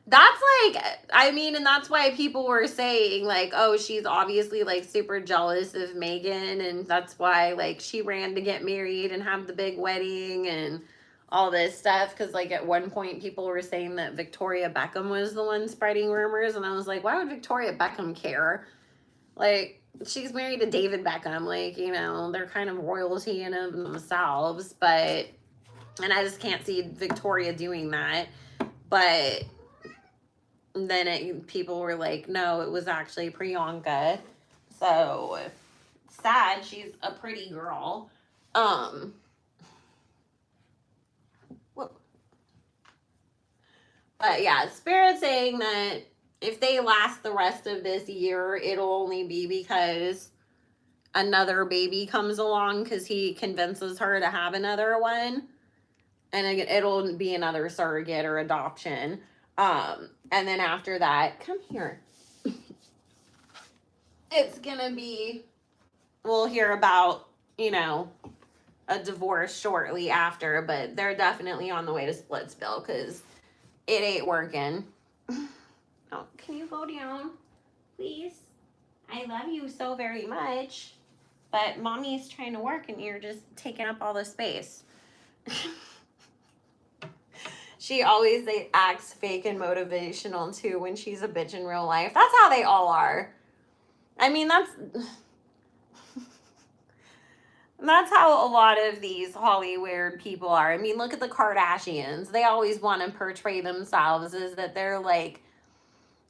that's like, I mean, and that's why people were saying like, oh, she's obviously like super jealous of Meghan, and that's why like she ran to get married and have the big wedding and all this stuff. Because like at one point people were saying that Victoria Beckham was the one spreading rumors, and I was like, why would Victoria Beckham care? Like, she's married to David Beckham, like, you know, they're kind of royalty in themselves, but, and I just can't see Victoria doing that. But then people were like, no, it was actually Priyanka. So sad, she's a pretty girl. But yeah, Spirit saying that if they last the rest of this year, it'll only be because another baby comes along, because he convinces her to have another one, and it'll be another surrogate or adoption. And then after that, come here. It's gonna be, we'll hear about, you know, a divorce shortly after, but they're definitely on the way to Splitsville, because it ain't working. Oh, can you go down, please? I love you so very much, but mommy's trying to work and you're just taking up all the space. She always acts fake and motivational too when she's a bitch in real life. That's how they all are. I mean, that's how a lot of these Hollywood people are. I mean, look at the Kardashians. They always want to portray themselves as that they're like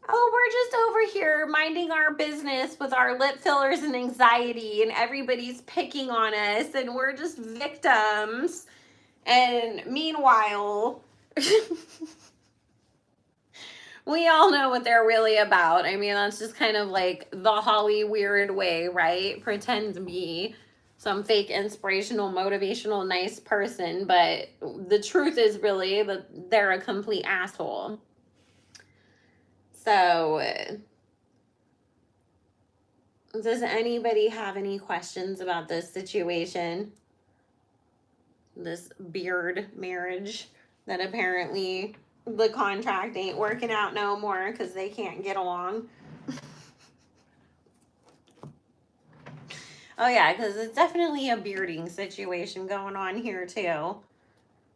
Oh, we're just over here minding our business with our lip fillers and anxiety, and everybody's picking on us, and we're just victims. And meanwhile, we all know what they're really about. I mean, that's just kind of like the Holly weird way, right? Pretend to be some fake inspirational, motivational, nice person, but the truth is really that they're a complete asshole. So, does anybody have any questions about this situation? This beard marriage that apparently the contract ain't working out no more because they can't get along. Oh yeah, because it's definitely a bearding situation going on here too.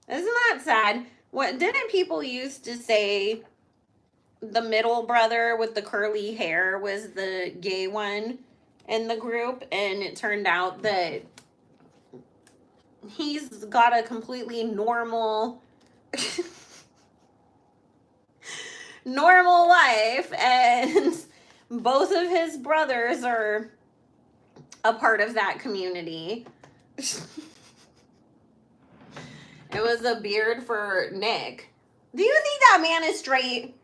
Isn't that sad? What didn't people used to say the middle brother with the curly hair was the gay one in the group, and it turned out that he's got a completely normal normal life, and both of his brothers are a part of that community. It was a beard for Nick. Do you think that man is straight?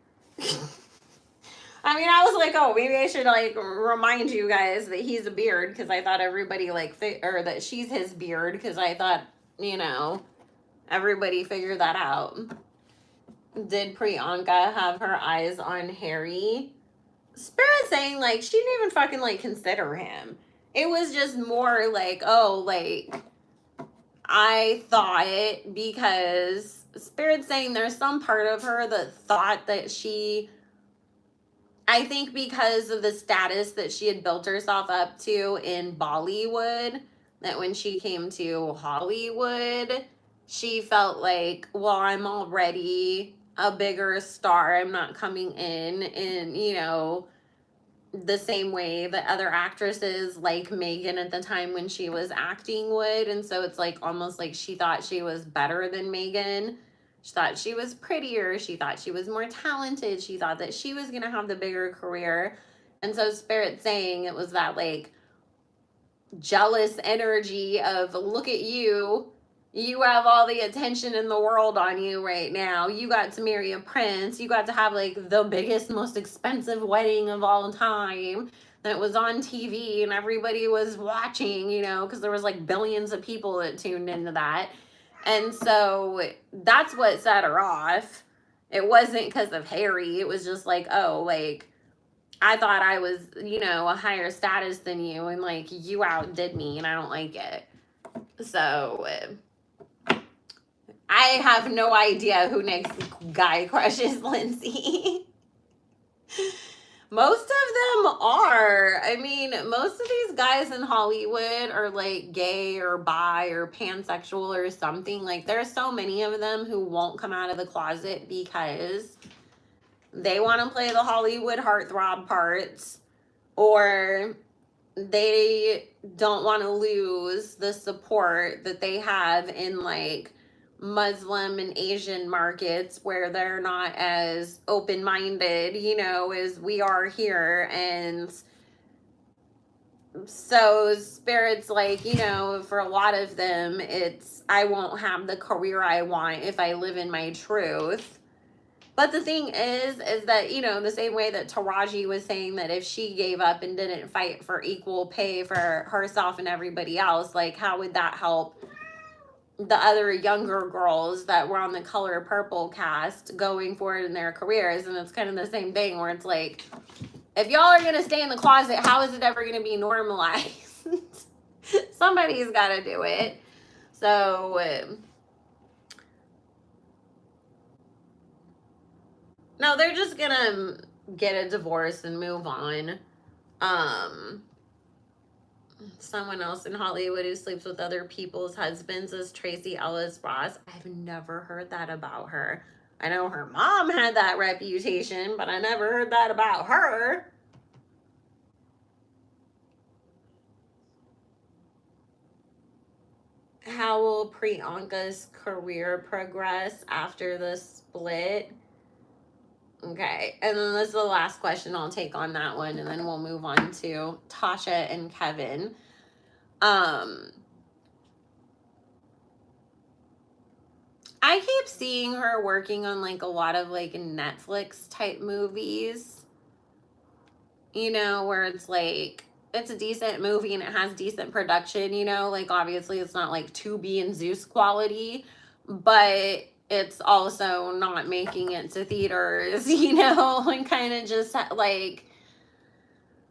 I mean, I was like, oh, maybe I should like remind you guys that he's a beard, because I thought everybody like or that she's his beard, because I thought, you know, everybody figured that out. Did Priyanka have her eyes on Harry? Spirit saying like she didn't even fucking like consider him. It was just more like, oh, like I thought, because Spirit saying there's some part of her that thought that she, I think because of the status that she had built herself up to in Bollywood, that when she came to Hollywood, she felt like, well, I'm already a bigger star. I'm not coming in, you know, the same way that other actresses like Megan at the time when she was acting would. And so it's like almost like she thought she was better than Megan. She thought she was prettier. She thought she was more talented. She thought that she was going to have the bigger career. And so Spirit saying it was that like jealous energy of, look at you. You have all the attention in the world on you right now. You got to marry a prince. You got to have like the biggest, most expensive wedding of all time that was on TV and everybody was watching, you know, because there was like billions of people that tuned into that. And so that's what set her off. It wasn't because of Harry. It was just like, oh, like, I thought I was, you know, a higher status than you, and like you outdid me, and I don't like it. So I have no idea who Nick's guy crush is, Lindsay. Most of them are. I mean, most of these guys in Hollywood are like gay or bi or pansexual or something. Like, there's so many of them who won't come out of the closet because they want to play the Hollywood heartthrob parts, or they don't want to lose the support that they have in like Muslim and Asian markets where they're not as open-minded, you know, as we are here. And so Spirit's like, you know, for a lot of them, it's, I won't have the career I want if I live in my truth. But the thing is that, you know, the same way that Taraji was saying that if she gave up and didn't fight for equal pay for herself and everybody else, like, how would that help the other younger girls that were on the Color Purple cast going forward in their careers? And it's kind of the same thing where it's like, if y'all are going to stay in the closet, how is it ever going to be normalized? Somebody's got to do it. So, no, they're just gonna get a divorce and move on. Someone else in Hollywood who sleeps with other people's husbands is Tracy Ellis Ross. I've never heard that about her. I know her mom had that reputation, but I never heard that about her. How will Priyanka's career progress after the split? Okay, and then this is the last question I'll take on that one, and then we'll move on to Tasha and Kevin. I keep seeing her working on like a lot of like Netflix type movies, you know, where it's like it's a decent movie and it has decent production, you know, like obviously it's not like 2B and Zeus quality, but it's also not making it to theaters, you know, and kind of just like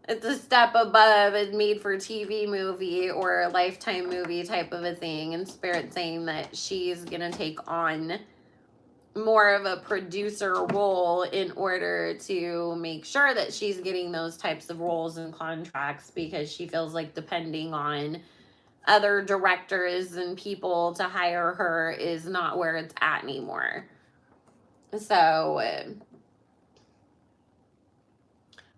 it's a step above a made for TV movie or a Lifetime movie type of a thing. And Spirit saying that she's gonna take on more of a producer role in order to make sure that she's getting those types of roles and contracts, because she feels like depending on other directors and people to hire her is not where it's at anymore. So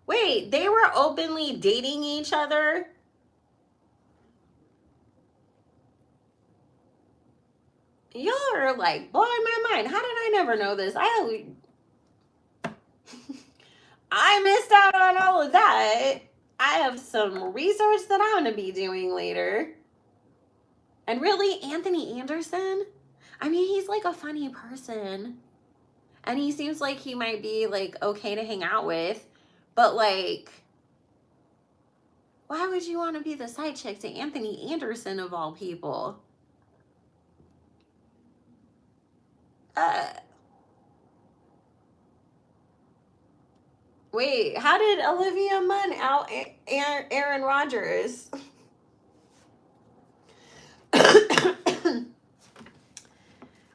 wait, they were openly dating each other? Y'all are like blowing my mind. How did I never know this? I missed out on all of that. I have some research that I'm going to be doing later. And really, Anthony Anderson? I mean, he's like a funny person. And he seems like he might be like okay to hang out with. But like, why would you want to be the side chick to Anthony Anderson of all people? Wait, how did Olivia Munn out Aaron Rodgers?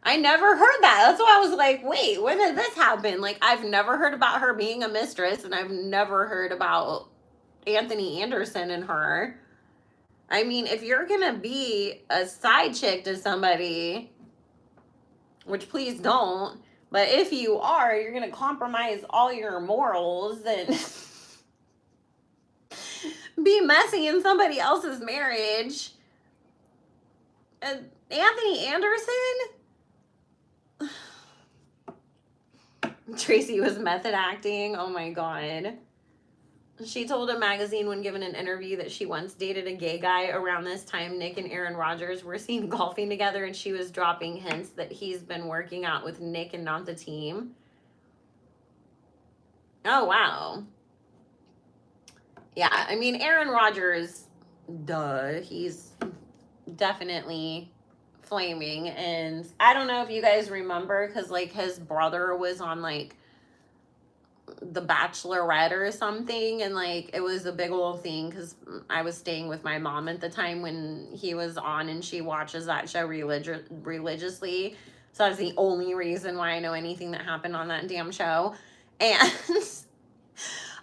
I never heard that. That's why I was like, wait, when did this happen? Like, I've never heard about her being a mistress, and I've never heard about Anthony Anderson and her. I mean, if you're gonna be a side chick to somebody, which please don't, but if you are, you're gonna compromise all your morals and be messy in somebody else's marriage. Anthony Anderson? Tracy was method acting. Oh my god. She told a magazine when given an interview that she once dated a gay guy around this time. Nick and Aaron Rodgers were seen golfing together, and she was dropping hints that he's been working out with Nick and not the team. Oh, wow. Yeah, I mean, Aaron Rodgers, duh, he's definitely flaming. And I don't know if you guys remember, because like his brother was on like The Bachelorette or something, and like it was a big old thing because I was staying with my mom at the time when he was on, and she watches that show religiously, so that's the only reason why I know anything that happened on that damn show. And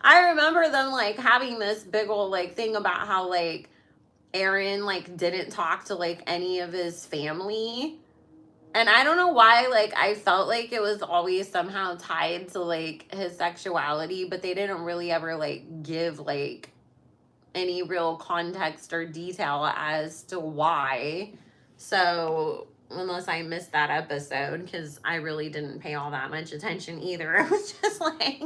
I remember them like having this big old like thing about how like Aaron like didn't talk to like any of his family. And I don't know why, like, I felt like it was always somehow tied to, like, his sexuality, but they didn't really ever, like, give, like, any real context or detail as to why. So, unless I missed that episode, because I really didn't pay all that much attention either. It was just, like,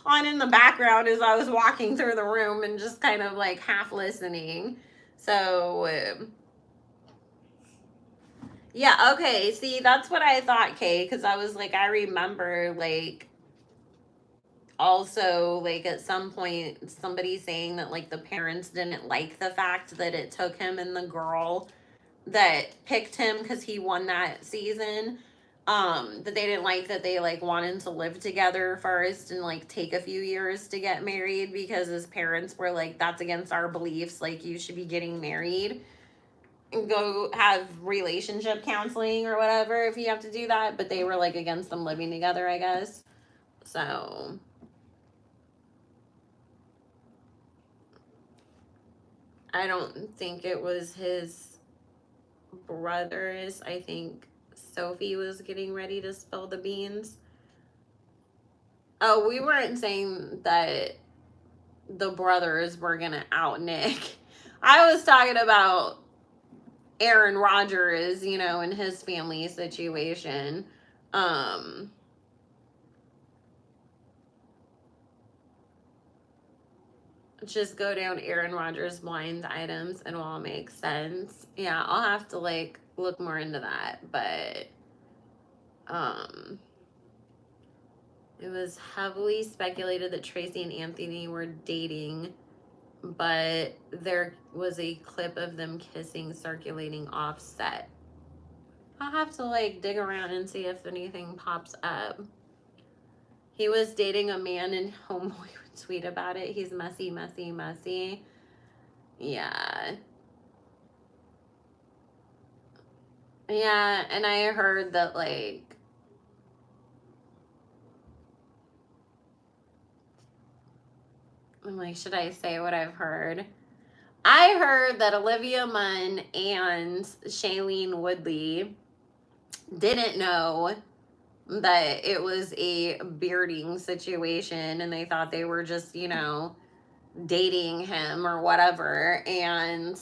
on in the background as I was walking through the room and just kind of, like, half listening. So... yeah, okay. See, that's what I thought, Kay, because I was like, I remember, like, also, like, at some point, somebody saying that, like, the parents didn't like the fact that it took him and the girl that picked him because he won that season. That they didn't like that they, like, wanted to live together first and, like, take a few years to get married because his parents were like, that's against our beliefs. Like, you should be getting married. Go have relationship counseling or whatever if you have to do that, but they were like against them living together, I guess. So I don't think it was his brothers. I think Sophie was getting ready to spill the beans. Oh, we weren't saying that the brothers were gonna out Nick. I was talking about Aaron Rodgers, you know, and his family situation. just go down Aaron Rodgers blind items and it all makes sense. Yeah, I'll have to like look more into that, but it was heavily speculated that Tracy and Anthony were dating, but there was a clip of them kissing circulating off set. I'll have to like dig around and see if anything pops up. He was dating a man and Homeboy would tweet about it. He's messy, messy, messy. Yeah. Yeah, and I heard that like I'm like, should I say what I've heard? I heard that Olivia Munn and Shailene Woodley didn't know that it was a bearding situation and they thought they were just, you know, dating him or whatever, and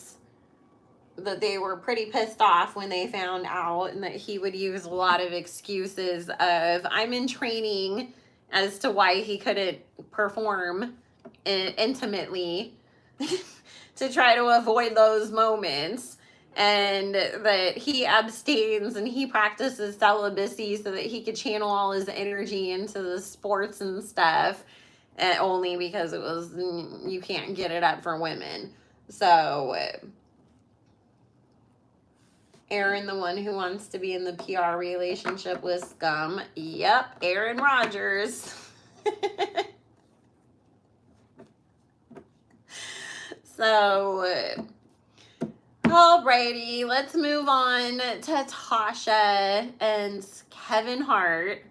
that they were pretty pissed off when they found out, and that he would use a lot of excuses of, I'm in training, as to why he couldn't perform intimately to try to avoid those moments, and that he abstains and he practices celibacy so that he could channel all his energy into the sports and stuff, and only because it was, you can't get it up for women. So Aaron, the one who wants to be in the PR relationship with scum. Yep, Aaron Rodgers. So alrighty, let's move on to Tasha and Kevin Hart.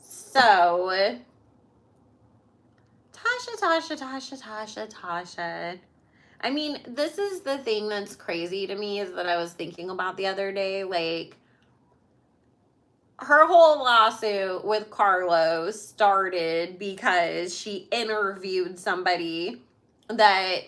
So, Tasha. I mean, this is the thing that's crazy to me, is that I was thinking about the other day, like, her whole lawsuit with Carlos started because she interviewed somebody that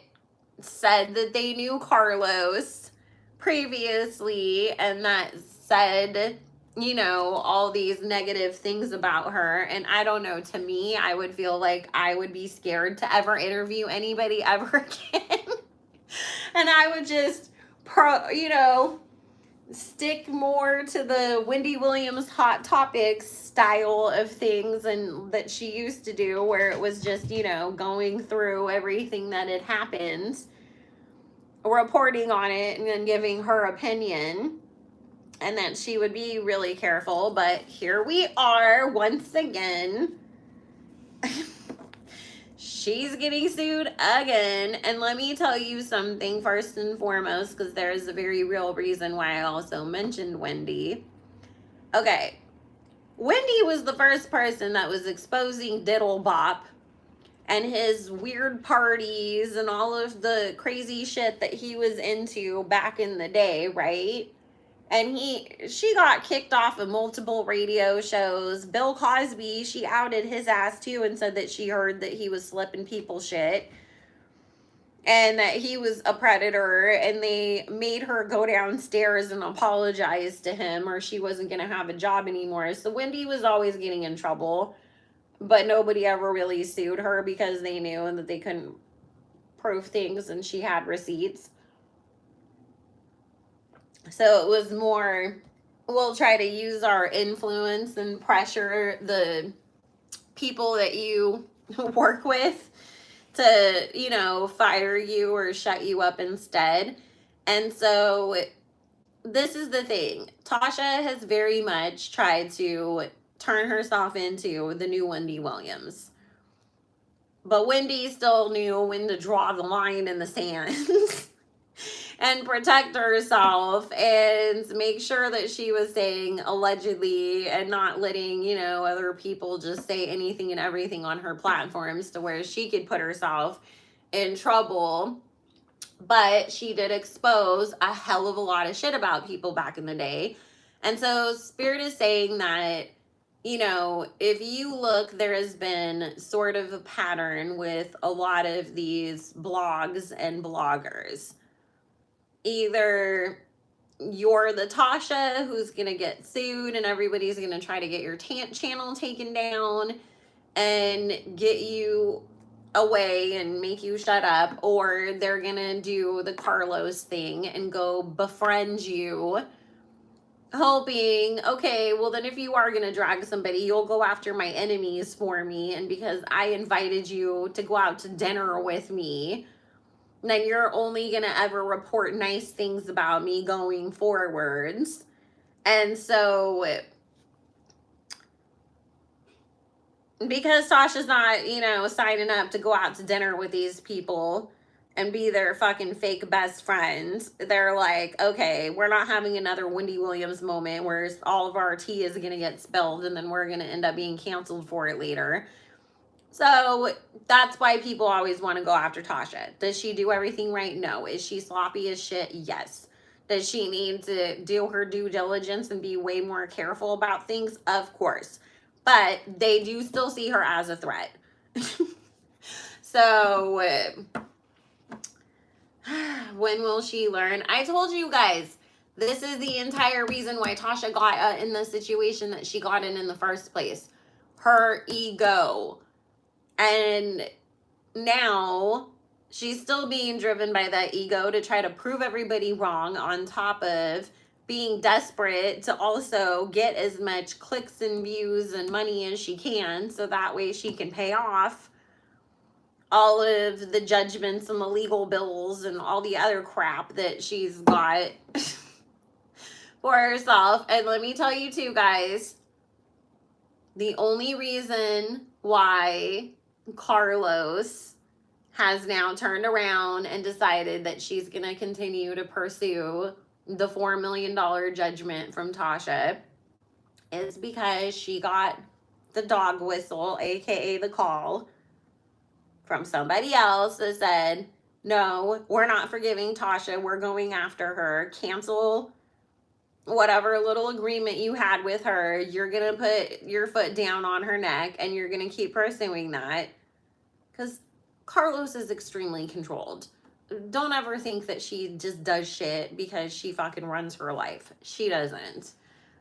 said that they knew Carlos previously and that said, you know, all these negative things about her. And I don't know, to me, I would feel like I would be scared to ever interview anybody ever again. And I would just, stick more to the Wendy Williams Hot Topics style of things and that she used to do, where it was just, you know, going through everything that had happened, reporting on it, and then giving her opinion, and that she would be really careful. But here we are once again. She's getting sued again. And let me tell you something first and foremost, because there's a very real reason why I also mentioned Wendy. Okay, Wendy was the first person that was exposing Diddle Bop and his weird parties and all of the crazy shit that he was into back in the day, right? And she got kicked off of multiple radio shows. Bill Cosby, she outed his ass too and said that she heard that he was slipping people shit and that he was a predator, and they made her go downstairs and apologize to him or she wasn't going to have a job anymore. So Wendy was always getting in trouble, but nobody ever really sued her because they knew that they couldn't prove things and she had receipts. So it was more, we'll try to use our influence and pressure the people that you work with to, you know, fire you or shut you up instead. And so this is the thing. Tasha has very much tried to turn herself into the new Wendy Williams. But Wendy still knew when to draw the line in the sand and protect herself and make sure that she was saying allegedly and not letting, you know, other people just say anything and everything on her platforms to where she could put herself in trouble. But she did expose a hell of a lot of shit about people back in the day. And so Spirit is saying that, you know, if you look, there has been sort of a pattern with a lot of these blogs and bloggers. Either you're the Tasha who's going to get sued and everybody's going to try to get your channel taken down and get you away and make you shut up, or they're gonna do the Carlos thing and go befriend you, hoping, okay, well then if you are gonna drag somebody, you'll go after my enemies for me, and because I invited you to go out to dinner with me, then you're only gonna ever report nice things about me going forwards. And so because Tasha's not, you know, signing up to go out to dinner with these people and be their fucking fake best friend, they're like, okay, we're not having another Wendy Williams moment where all of our tea is going to get spilled and then we're going to end up being canceled for it later. So that's why people always want to go after Tasha. Does she do everything right? No. Is she sloppy as shit? Yes. Does she need to do her due diligence and be way more careful about things? Of course. But they do still see her as a threat. So when will she learn? I told you guys, this is the entire reason why Tasha got in the situation that she got in the first place. Her ego. And now she's still being driven by that ego to try to prove everybody wrong, on top of being desperate to also get as much clicks and views and money as she can, so that way she can pay off all of the judgments and the legal bills and all the other crap that she's got for herself. And let me tell you too, guys, the only reason why Carlos has now turned around and decided that she's going to continue to pursue the $4 million judgment from Tasha is because she got the dog whistle, aka the call, from somebody else that said, no, we're not forgiving Tasha, we're going after her, cancel whatever little agreement you had with her, you're gonna put your foot down on her neck and you're gonna keep pursuing that. Because Carlos is extremely controlled. Don't ever think that she just does shit because she fucking runs her life. She doesn't.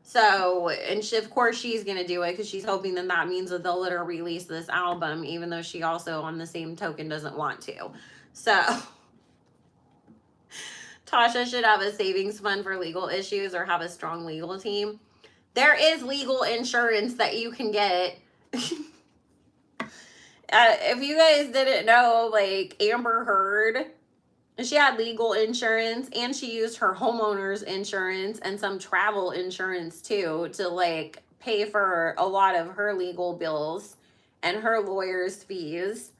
So, and she, of course she's gonna do it because she's hoping that that means that they'll let her release this album, even though she also, on the same token, doesn't want to. So Tasha should have a savings fund for legal issues or have a strong legal team. There is legal insurance that you can get. If you guys didn't know, like Amber Heard, she had legal insurance and she used her homeowner's insurance and some travel insurance too to like pay for a lot of her legal bills and her lawyer's fees.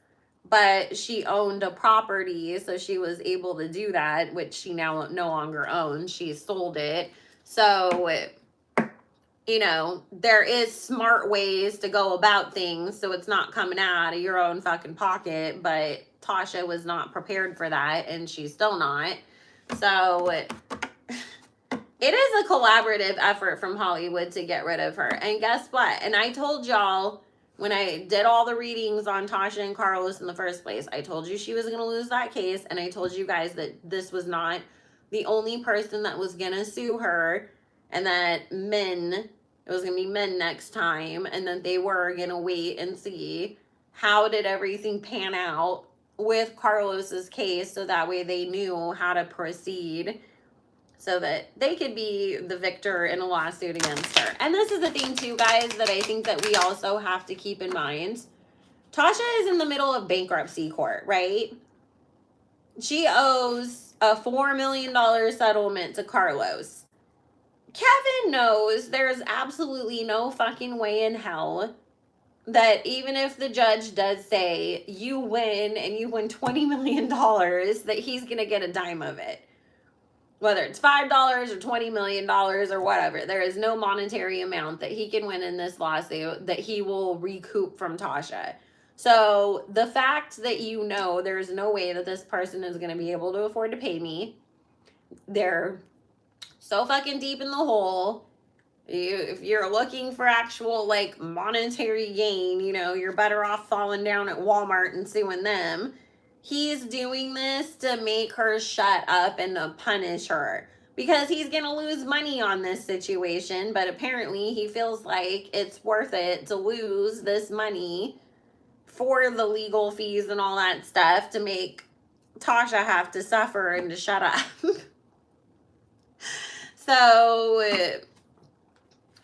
But she owned a property, so she was able to do that, which she now no longer owns. She sold it. So, you know, there is smart ways to go about things, so it's not coming out of your own fucking pocket. But Tasha was not prepared for that, and she's still not. So it is a collaborative effort from Hollywood to get rid of her. And guess what? And I told y'all, when I did all the readings on Tasha and Carlos in the first place, I told you she was going to lose that case. And I told you guys that this was not the only person that was going to sue her. And that it was going to be men next time. And that they were going to wait and see how did everything pan out with Carlos's case. So that way they knew how to proceed, so that they could be the victor in a lawsuit against her. And this is the thing too, guys, that I think that we also have to keep in mind. Tasha is in the middle of bankruptcy court, right? She owes a $4 million settlement to Carlos. Kevin knows there's absolutely no fucking way in hell that even if the judge does say you win and you win $20 million, that he's going to get a dime of it. Whether it's $5 or $20 million or whatever, there is no monetary amount that he can win in this lawsuit that he will recoup from Tasha. So the fact that you know there's no way that this person is going to be able to afford to pay me, they're so fucking deep in the hole. If you're looking for actual like monetary gain, you know, you're better off falling down at Walmart and suing them. He's doing this to make her shut up and to punish her because he's going to lose money on this situation. But apparently he feels like it's worth it to lose this money for the legal fees and all that stuff to make Tasha have to suffer and to shut up. So,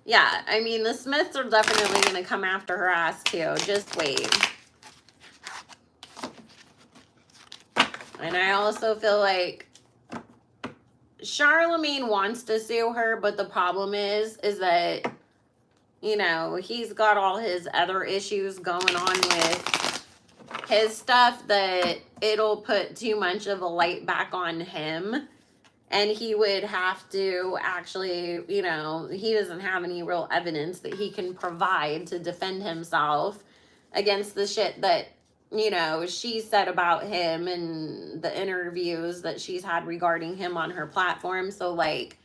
yeah, I mean, the Smiths are definitely going to come after her ass, too. Just wait. And I also feel like Charlemagne wants to sue her, but the problem is that, you know, he's got all his other issues going on with his stuff that it'll put too much of a light back on him. And he would have to actually, you know, he doesn't have any real evidence that he can provide to defend himself against the shit that, you know, she said about him and the interviews that she's had regarding him on her platform. So, like,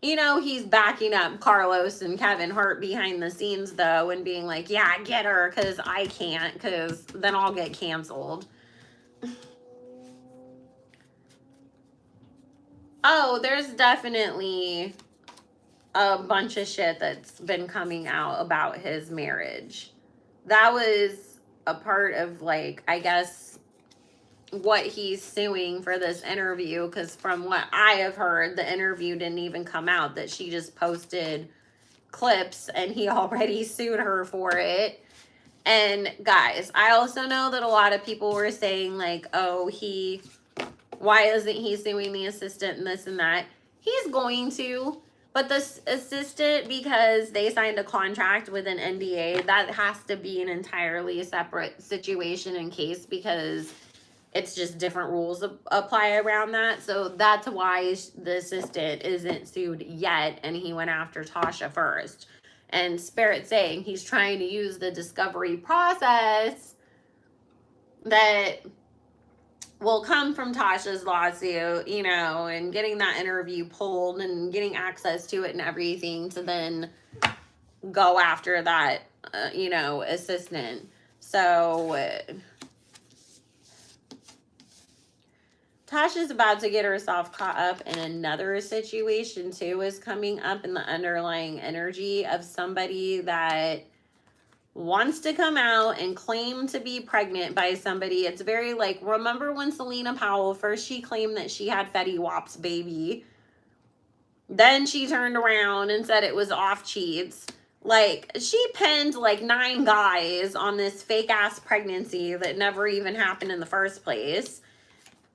you know, he's backing up Carlos and Kevin Hart behind the scenes, though, and being like, yeah, get her, because I can't, because then I'll get canceled. Oh, there's definitely a bunch of shit that's been coming out about his marriage. That was a part of, like, I guess, what he's suing for this interview, because from what I have heard, the interview didn't even come out, that she just posted clips and he already sued her for it. And guys, I also know that a lot of people were saying, like, oh, why isn't he suing the assistant and this and that? He's going to, but this assistant, because they signed a contract with an NDA, that has to be an entirely separate situation and case, because it's just different rules apply around that. So that's why the assistant isn't sued yet, and he went after Tasha first. And Spirit saying he's trying to use the discovery process that will come from Tasha's lawsuit, you know, and getting that interview pulled and getting access to it and everything to then go after that, you know, assistant. So Tasha's about to get herself caught up in another situation, too, is coming up in the underlying energy of somebody that wants to come out and claim to be pregnant by somebody. It's very like, remember when Selena Powell first, she claimed that she had Fetty Wap's baby. Then she turned around and said it was off cheats. Like, she pinned like 9 guys on this fake ass pregnancy that never even happened in the first place.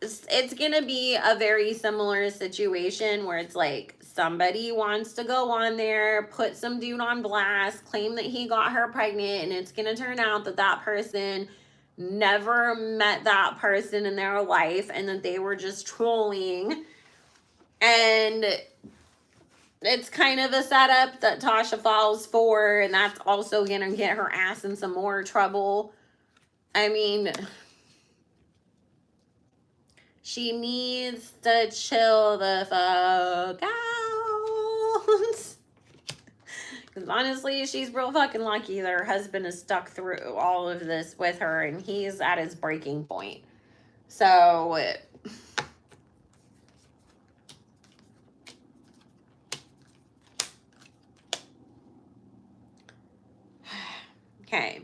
It's gonna be a very similar situation where it's like somebody wants to go on there, put some dude on blast, claim that he got her pregnant, and it's gonna turn out that that person never met that person in their life and that they were just trolling. And it's kind of a setup that Tasha falls for, and that's also gonna get her ass in some more trouble. I mean, she needs to chill the fuck out. Because honestly, she's real fucking lucky that her husband is stuck through all of this with her, and he's at his breaking point. So, okay.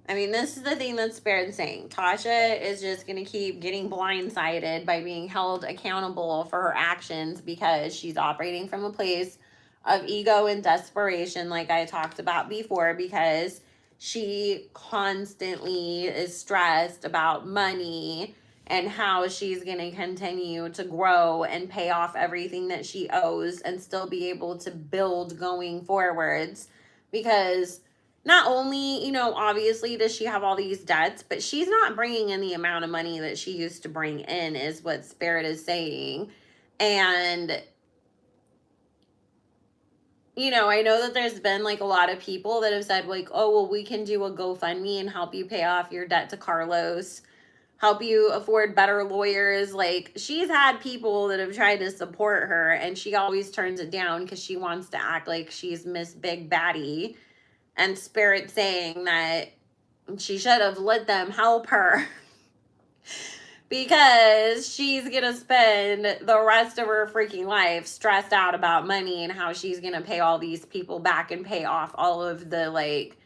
I mean, this is the thing that Spirit's saying. Tasha is just going to keep getting blindsided by being held accountable for her actions because she's operating from a place of ego and desperation, like I talked about before, because she constantly is stressed about money and how she's going to continue to grow and pay off everything that she owes and still be able to build going forwards. Because not only, you know, obviously does she have all these debts, but she's not bringing in the amount of money that she used to bring in, is what Spirit is saying. And, you know, I know that there's been like a lot of people that have said like, oh, well, we can do a GoFundMe and help you pay off your debt to Carlos, help you afford better lawyers. Like, she's had people that have tried to support her, and she always turns it down because she wants to act like she's Miss Big Baddie. And Spirit saying that she should have let them help her because she's going to spend the rest of her freaking life stressed out about money and how she's going to pay all these people back and pay off all of the, like,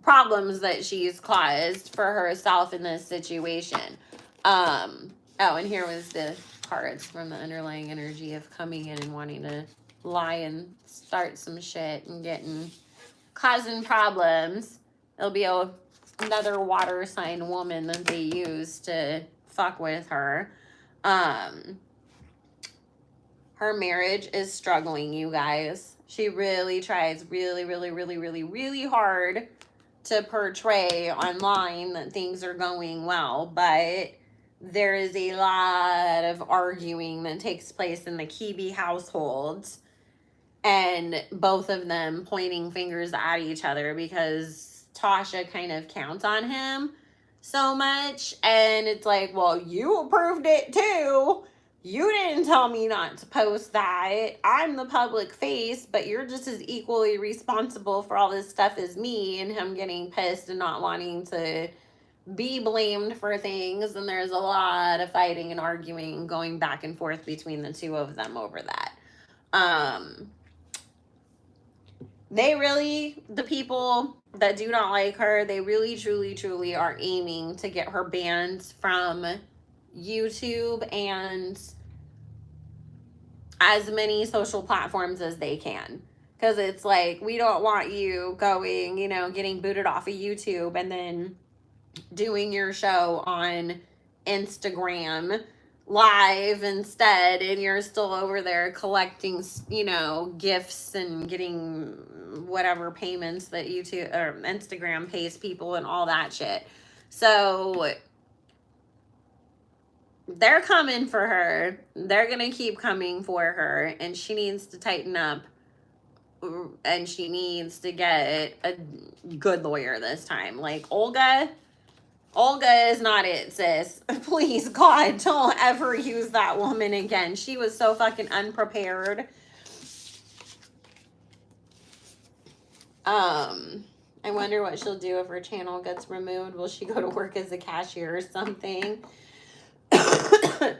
problems that she's caused for herself in this situation. Oh, and here was the cards from the underlying energy of coming in and wanting to lie and start some shit and causing problems. It'll be another water sign woman that they use to fuck with her. Her marriage is struggling, you guys. She really tries really hard to portray online that things are going well, but there is a lot of arguing that takes place in the Kibi households, and both of them pointing fingers at each other because Tasha kind of counts on him so much, and it's like, well, you approved it too. You didn't tell me not to post that. I'm the public face, but you're just as equally responsible for all this stuff as me, and him getting pissed and not wanting to be blamed for things. And there's a lot of fighting and arguing and going back and forth between the two of them over that. The people that do not like her, they really truly are aiming to get her banned from YouTube and as many social platforms as they can. Because it's like, we don't want you going, getting booted off of YouTube and then doing your show on Instagram live instead, and you're still over there collecting, gifts and getting whatever payments that YouTube or Instagram pays people and all that shit. So they're coming for her. They're going to keep coming for her, and she needs to tighten up, and she needs to get a good lawyer this time. Like, Olga is not it, sis. Please, God, don't ever use that woman again. She was so fucking unprepared. I wonder what she'll do if her channel gets removed. Will she go to work as a cashier or something? Well,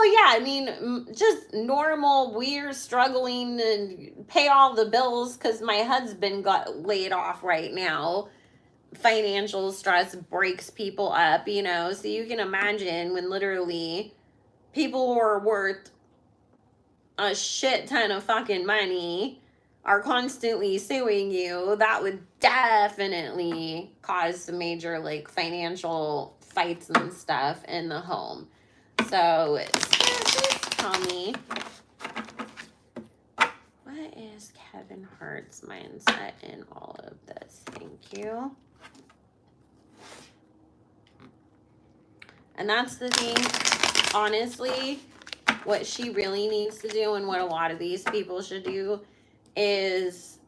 yeah, I mean, just normal, we're struggling to pay all the bills because my husband got laid off right now. Financial stress breaks people up, so you can imagine when literally people who are worth a shit ton of fucking money are constantly suing you, that would definitely cause some major financial fights and stuff in the home. So just tell me, what is Kevin Hart's mindset in all of this? Thank you. And that's the thing, honestly, what she really needs to do, and what a lot of these people should do, is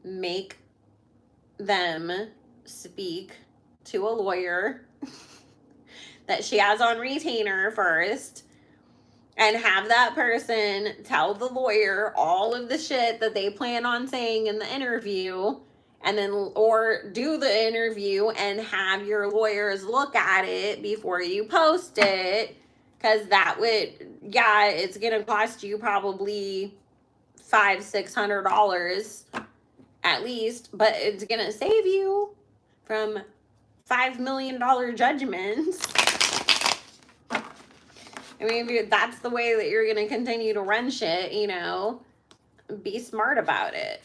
make them speak to a lawyer that she has on retainer first, and have that person tell the lawyer all of the shit that they plan on saying in the interview, and then, or do the interview and have your lawyers look at it before you post it, because that would, yeah, it's gonna cost you probably $500-600 at least, but it's gonna save you from $5 million judgments. I mean, if that's the way that you're gonna continue to run shit, be smart about it.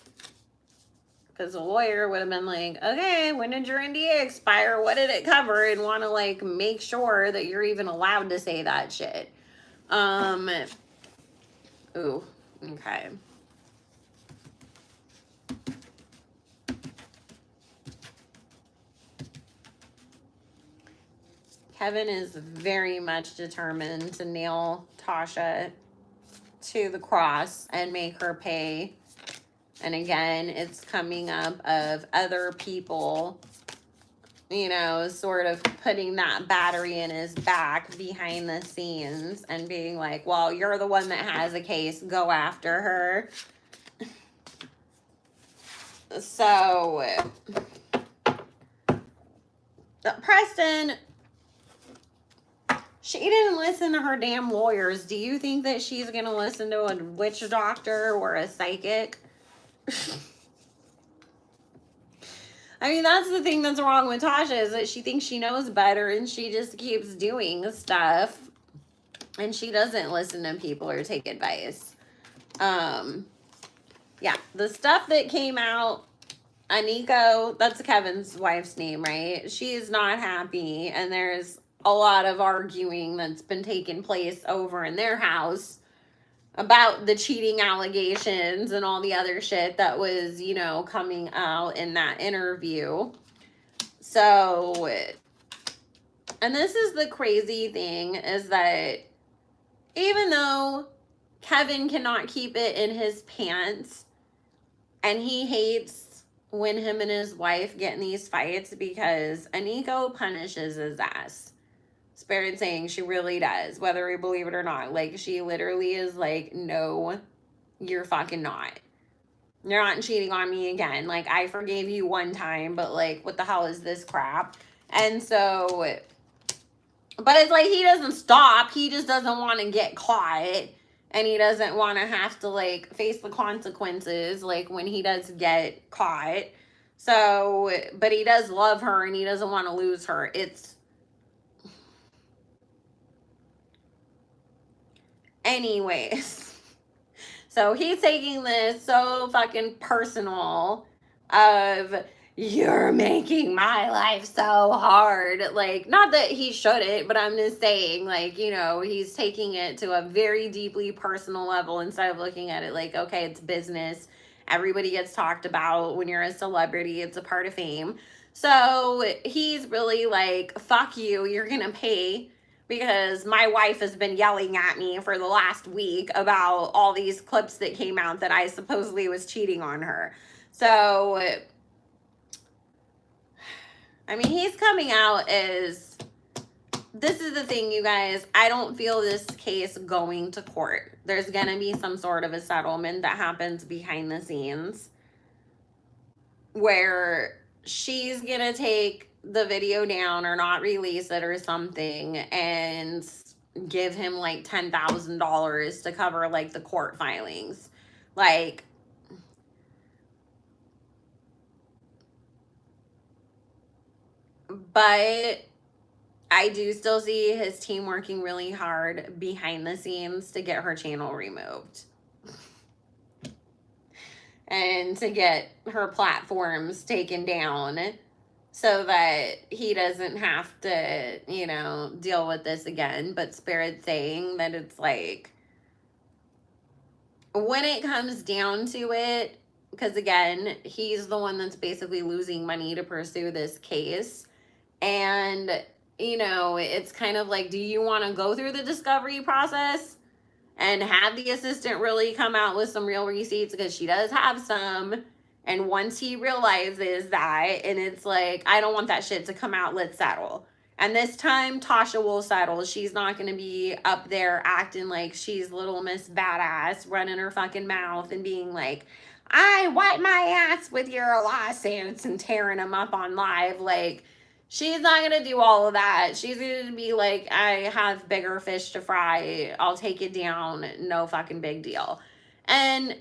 Because a lawyer would have been like, okay, when did your NDA expire? What did it cover? And want to make sure that you're even allowed to say that shit. Ooh, okay. Kevin is very much determined to nail Tasha to the cross and make her pay. And again, it's coming up of other people, sort of putting that battery in his back behind the scenes and being like, well, you're the one that has a case, go after her. So, Preston, she didn't listen to her damn lawyers. Do you think that she's going to listen to a witch doctor or a psychic? I mean, that's the thing that's wrong with Tasha, is that she thinks she knows better and she just keeps doing stuff and she doesn't listen to people or take advice. Yeah, the stuff that came out, Aniko, that's Kevin's wife's name, right? She's not happy, and there's a lot of arguing that's been taking place over in their house about the cheating allegations and all the other shit that was, you know, coming out in that interview. So, and this is the crazy thing, is that even though Kevin cannot keep it in his pants, and he hates when him and his wife get in these fights because Aniko punishes his ass. Spirit saying she really does, whether we believe it or not. Like, she literally is like, no, you're fucking not. You're not cheating on me again. Like, I forgave you one time, but like, what the hell is this crap? And so, but it's like, he doesn't stop. He just doesn't want to get caught. And he doesn't want to have to, like, face the consequences, like, when he does get caught. So, but he does love her and he doesn't want to lose her. Anyways. So he's taking this so fucking personal of, you're making my life so hard. Like, not that he shouldn't, but I'm just saying, like, you know, he's taking it to a very deeply personal level instead of looking at it like, okay, it's business. Everybody gets talked about. When you're a celebrity, it's a part of fame. So he's really like, fuck you, you're gonna pay, because my wife has been yelling at me for the last week about all these clips that came out that I supposedly was cheating on her. So, I mean, he's coming out as, this is the thing, you guys, I don't feel this case going to court. There's going to be some sort of a settlement that happens behind the scenes where she's going to take the video down or not release it or something and give him like $10,000 to cover like the court filings. Like, but I do still see his team working really hard behind the scenes to get her channel removed and to get her platforms taken down so that he doesn't have to, you know, deal with this again. But Spirit's saying that it's like, when it comes down to it, because again, he's the one that's basically losing money to pursue this case. And, you know, it's kind of like, do you want to go through the discovery process and have the assistant really come out with some real receipts? Because she does have some. And once he realizes that, and it's like, I don't want that shit to come out, let's settle. And this time, Tasha will settle. She's not going to be up there acting like she's little Miss Badass, running her fucking mouth and being like, I wipe my ass with your lawsuits and tearing them up on live. Like, she's not going to do all of that. She's going to be like, I have bigger fish to fry. I'll take it down. No fucking big deal. And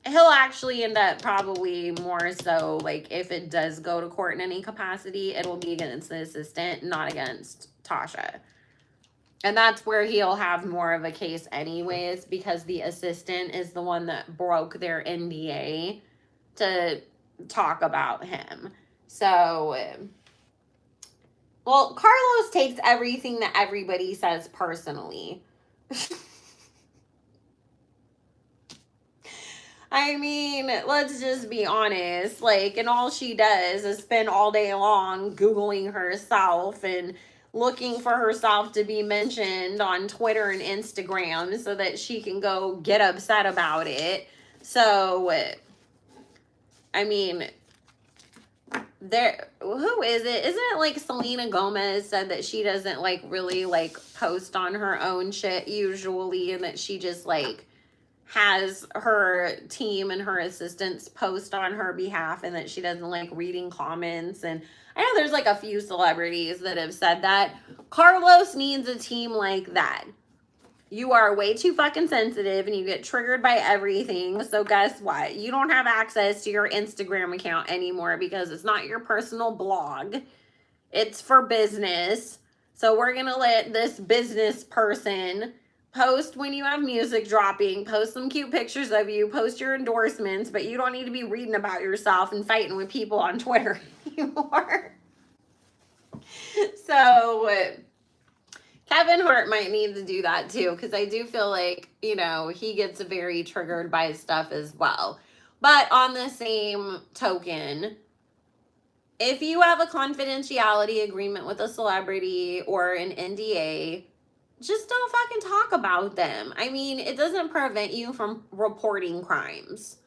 he'll actually end up probably more so, like, if it does go to court in any capacity, it'll be against the assistant, not against Tasha. And that's where he'll have more of a case anyways, because the assistant is the one that broke their NDA to talk about him. So, well, Carlos takes everything that everybody says personally. I mean, let's just be honest. Like, and all she does is spend all day long Googling herself and looking for herself to be mentioned on Twitter and Instagram so that she can go get upset about it. So, I mean, who is it? Isn't it like Selena Gomez said that she doesn't like really like post on her own shit usually, and that she just like has her team and her assistants post on her behalf, and that she doesn't like reading comments. And I know there's like a few celebrities that have said that. Carlos needs a team like that. You are way too fucking sensitive and you get triggered by everything. So guess what? You don't have access to your Instagram account anymore because it's not your personal blog. It's for business. So we're going to let this business person post when you have music dropping, post some cute pictures of you, post your endorsements, but you don't need to be reading about yourself and fighting with people on Twitter anymore. So Kevin Hart might need to do that too, because I do feel like, you know, he gets very triggered by stuff as well. But on the same token, if you have a confidentiality agreement with a celebrity or an NDA, just don't fucking talk about them. I mean, it doesn't prevent you from reporting crimes.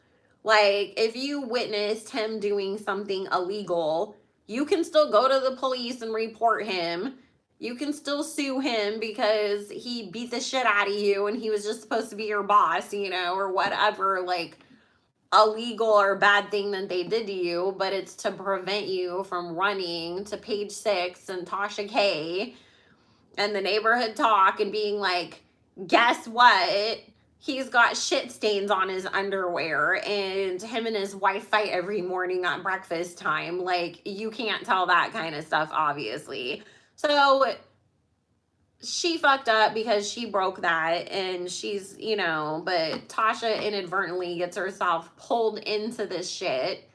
Like, if you witnessed him doing something illegal, you can still go to the police and report him. You can still sue him because he beat the shit out of you and he was just supposed to be your boss, you know, or whatever, like, illegal or bad thing that they did to you, but it's to prevent you from running to Page 6 and Tasha K and the neighborhood talk and being like, guess what? He's got shit stains on his underwear and him and his wife fight every morning at breakfast time. Like, you can't tell that kind of stuff, obviously. So she fucked up because she broke that and she's, you know, but Tasha inadvertently gets herself pulled into this shit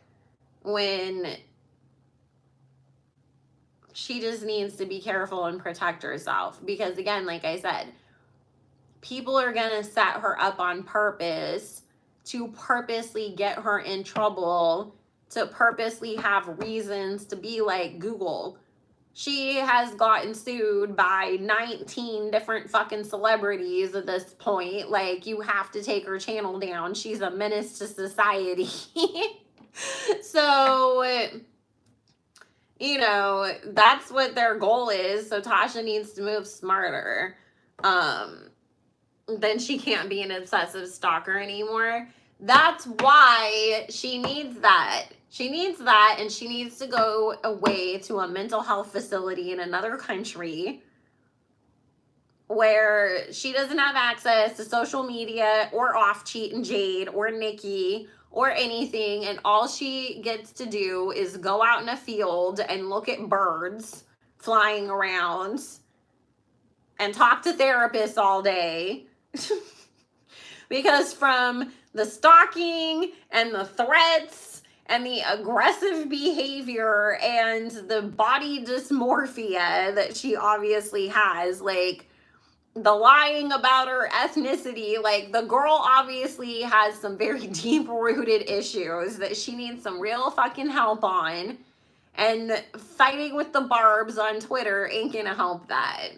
when she just needs to be careful and protect herself. Because again, like I said, people are going to set her up on purpose to purposely get her in trouble, to purposely have reasons to be like Google. She has gotten sued by 19 different fucking celebrities at this point. Like, you have to take her channel down. She's a menace to society. So, you know, that's what their goal is. So Tasha needs to move smarter. Then she can't be an obsessive stalker anymore. That's why she needs that. She needs that, and she needs to go away to a mental health facility in another country where she doesn't have access to social media or Off-Cheat and Jade or Nikki or anything, and all she gets to do is go out in a field and look at birds flying around and talk to therapists all day. Because from the stalking and the threats and the aggressive behavior and the body dysmorphia that she obviously has, like the lying about her ethnicity, like the girl obviously has some very deep-rooted issues that she needs some real fucking help on, and fighting with the barbs on Twitter ain't gonna help that.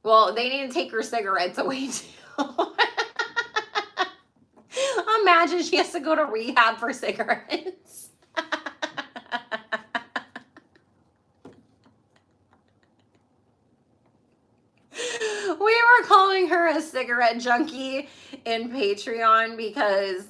Well, they need to take her cigarettes away too. Imagine she has to go to rehab for cigarettes. We were calling her a cigarette junkie in Patreon because,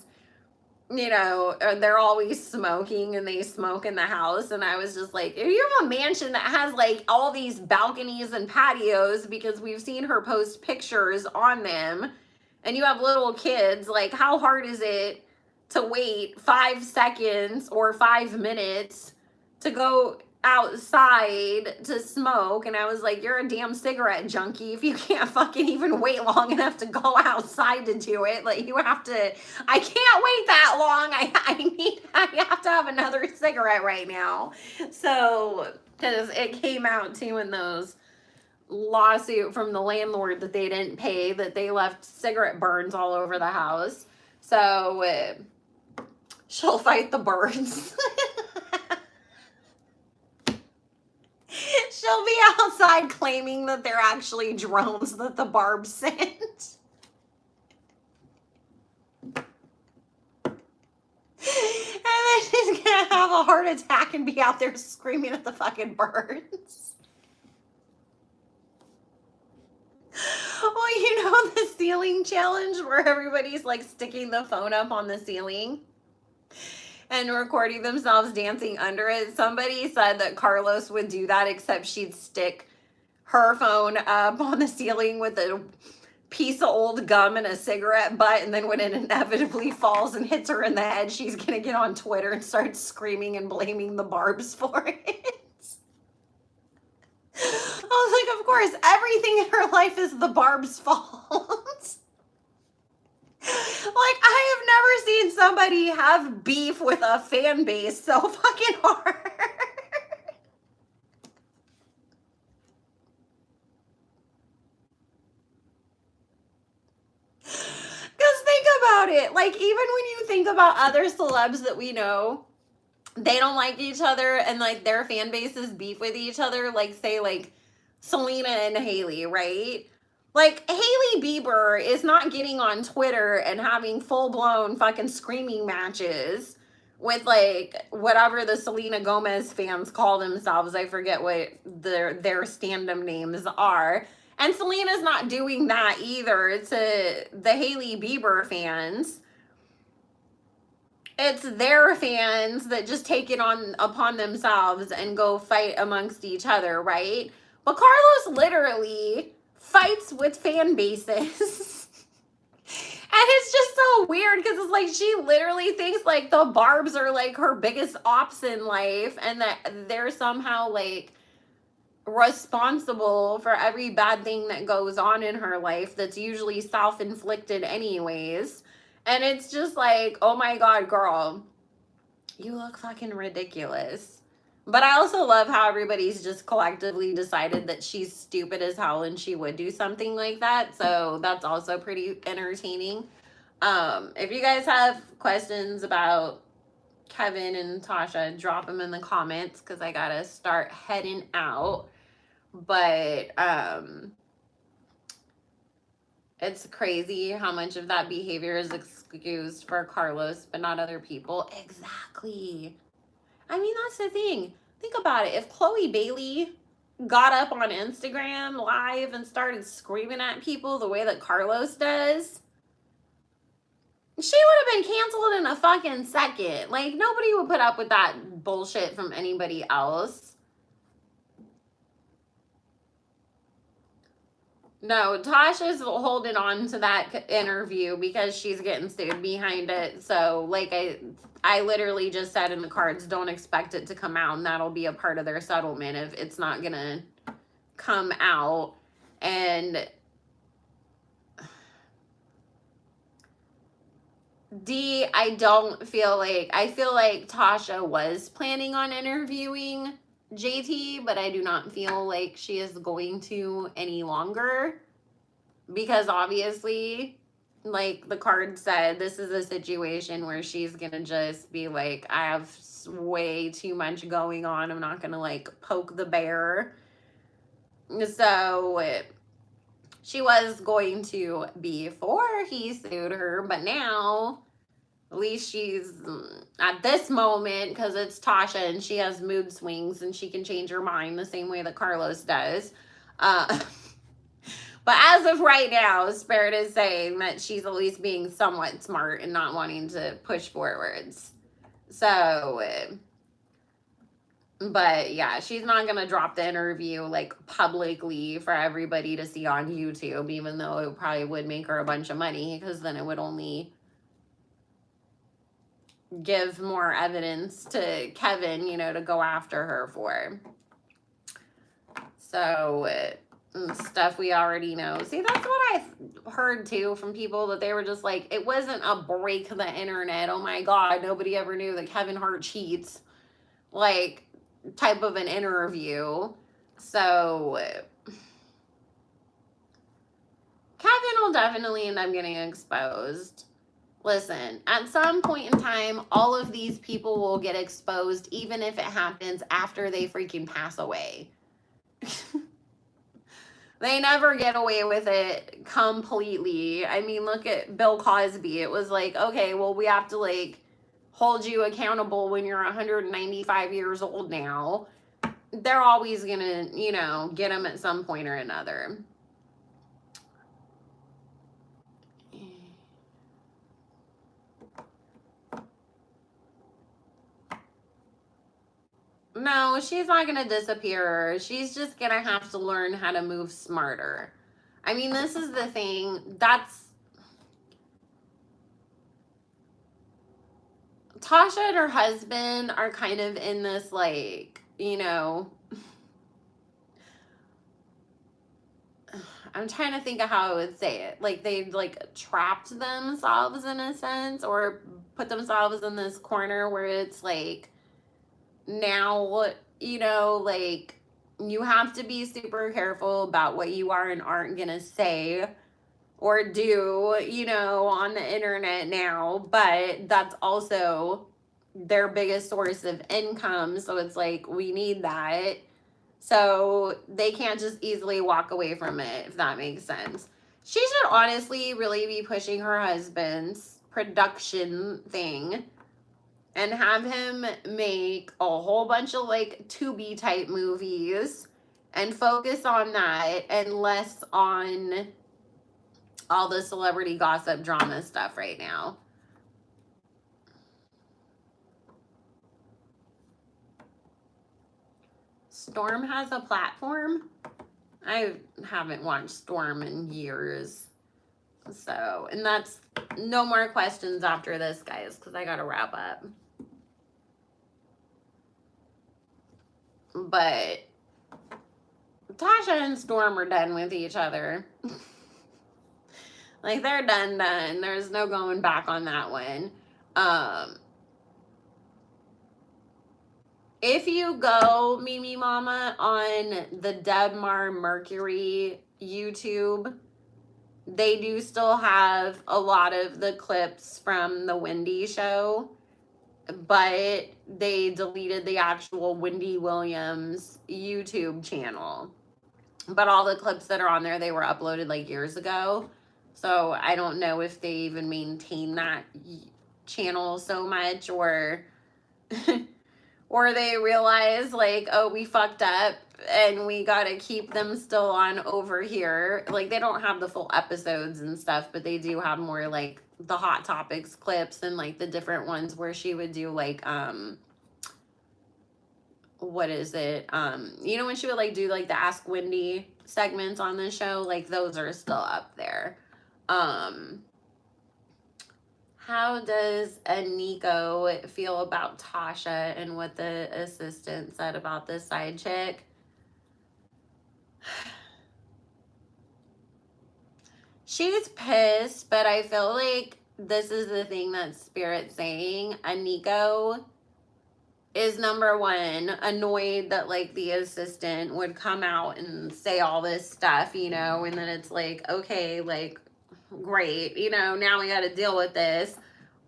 you know, they're always smoking and they smoke in the house. And I was just like, if you have a mansion that has like all these balconies and patios, because we've seen her post pictures on them, and you have little kids, like how hard is it to wait 5 seconds or 5 minutes to go outside to smoke? And I was like, you're a damn cigarette junkie if you can't fucking even wait long enough to go outside to do it. Like, you have to, I can't wait that long. I have to have another cigarette right now. So, because it came out too in those lawsuit from the landlord that they didn't pay, that they left cigarette burns all over the house. So she'll fight the birds. She'll be outside claiming that they're actually drones that the barbs sent. And then she's gonna have a heart attack and be out there screaming at the fucking birds. Well, you know the ceiling challenge where everybody's like sticking the phone up on the ceiling and recording themselves dancing under it? Somebody said that Carlos would do that, except she'd stick her phone up on the ceiling with a piece of old gum and a cigarette butt, and then when it inevitably falls and hits her in the head, she's gonna get on Twitter and start screaming and blaming the Barbs for it. I was like, of course, everything in her life is the Barb's fault. Like, I have never seen somebody have beef with a fan base so fucking hard. Because think about it. Like, even when you think about other celebs that we know, they don't like each other and like their fan bases beef with each other. Like, say, like Selena and Halle, right? Like, Hailey Bieber is not getting on Twitter and having full-blown fucking screaming matches with, like, whatever the Selena Gomez fans call themselves. I forget what their stand-up names are. And Selena's not doing that either to the Hailey Bieber fans. It's their fans that just take it on upon themselves and go fight amongst each other, right? But Carlos literally fights with fan bases. And it's just so weird because it's like she literally thinks like the Barbs are like her biggest ops in life and that they're somehow like responsible for every bad thing that goes on in her life that's usually self-inflicted anyways. And it's just like, oh my God, girl, you look fucking ridiculous. But I also love how everybody's just collectively decided that she's stupid as hell and she would do something like that. So that's also pretty entertaining. If you guys have questions about Kevin and Tasha, drop them in the comments because I gotta start heading out. But it's crazy how much of that behavior is excused for Carlos, but not other people. Exactly. I mean, that's the thing. Think about it. If Chloe Bailey got up on Instagram live and started screaming at people the way that Carlos does, she would have been canceled in a fucking second. Like, nobody would put up with that bullshit from anybody else. No, Tasha's holding on to that interview because she's getting sued behind it. So, like, I literally just said in the cards, don't expect it to come out, and that'll be a part of their settlement if it's not gonna come out. And I feel like Tasha was planning on interviewing JT, but I do not feel like she is going to any longer because obviously, like the card said, this is a situation where she's gonna just be like, I have way too much going on. I'm not gonna like poke the bear. So she was going to before he sued her, but now at least she's at this moment, because it's Tasha and she has mood swings and she can change her mind the same way that Carlos does. But as of right now, Spirit is saying that she's at least being somewhat smart and not wanting to push forwards. So, but yeah, she's not going to drop the interview like publicly for everybody to see on YouTube, even though it probably would make her a bunch of money because then it would only give more evidence to Kevin, you know, to go after her for. So, stuff we already know. See, that's what I've heard too from people, that they were just like, it wasn't a break the internet. Oh my God, nobody ever knew that Kevin Hart cheats. Like, type of an interview. So, Kevin will definitely end up getting exposed. Listen, at some point in time, all of these people will get exposed, even if it happens after they freaking pass away. They never get away with it completely. I mean, look at Bill Cosby. It was like, okay, well, we have to like hold you accountable when you're 195 years old now. They're always gonna, you know, get him at some point or another. No, she's not going to disappear. She's just going to have to learn how to move smarter. I mean, this is the thing. Tasha and her husband are kind of in this, like, you know, I'm trying to think of how I would say it. Like, they've, like, trapped themselves in a sense, or put themselves in this corner where it's like, now, you know, like, you have to be super careful about what you are and aren't gonna say or do, you know, on the internet now, but that's also their biggest source of income. So it's like, we need that. So they can't just easily walk away from it, if that makes sense. She should honestly really be pushing her husband's production thing and have him make a whole bunch of like Tubi type movies and focus on that and less on all the celebrity gossip drama stuff right now. Storm has a platform? I haven't watched Storm in years. So, and that's no more questions after this, guys, because I gotta wrap up. But Tasha and Storm are done with each other. Like, they're done. There's no going back on that one. If you go, Mimi Mama, on the Debmar Mercury YouTube, they do still have a lot of the clips from the Wendy show, but they deleted the actual Wendy Williams YouTube channel. But all the clips that are on there, they were uploaded like years ago. So I don't know if they even maintain that channel so much, or or they realize like, oh, we fucked up and we gotta keep them still on over here. Like, they don't have the full episodes and stuff, but they do have more like the Hot Topics clips and like the different ones where she would do like what is it? You know, when she would like do like the Ask Wendy segments on the show, like those are still up there. How does Nico feel about Tasha and what the assistant said about the side chick? She's pissed, but I feel like this is the thing that Spirit's saying. Nico is, number one, annoyed that like the assistant would come out and say all this stuff, you know, and then it's like, okay, like, great, you know, now we got to deal with this.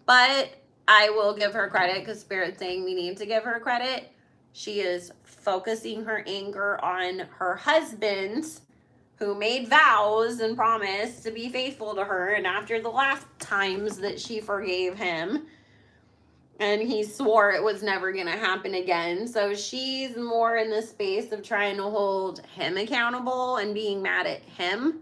But I will give her credit, because Spirit's saying we need to give her credit. She is focusing her anger on her husband, who made vows and promised to be faithful to her, and after the last times that she forgave him, and he swore it was never going to happen again. So she's more in the space of trying to hold him accountable and being mad at him,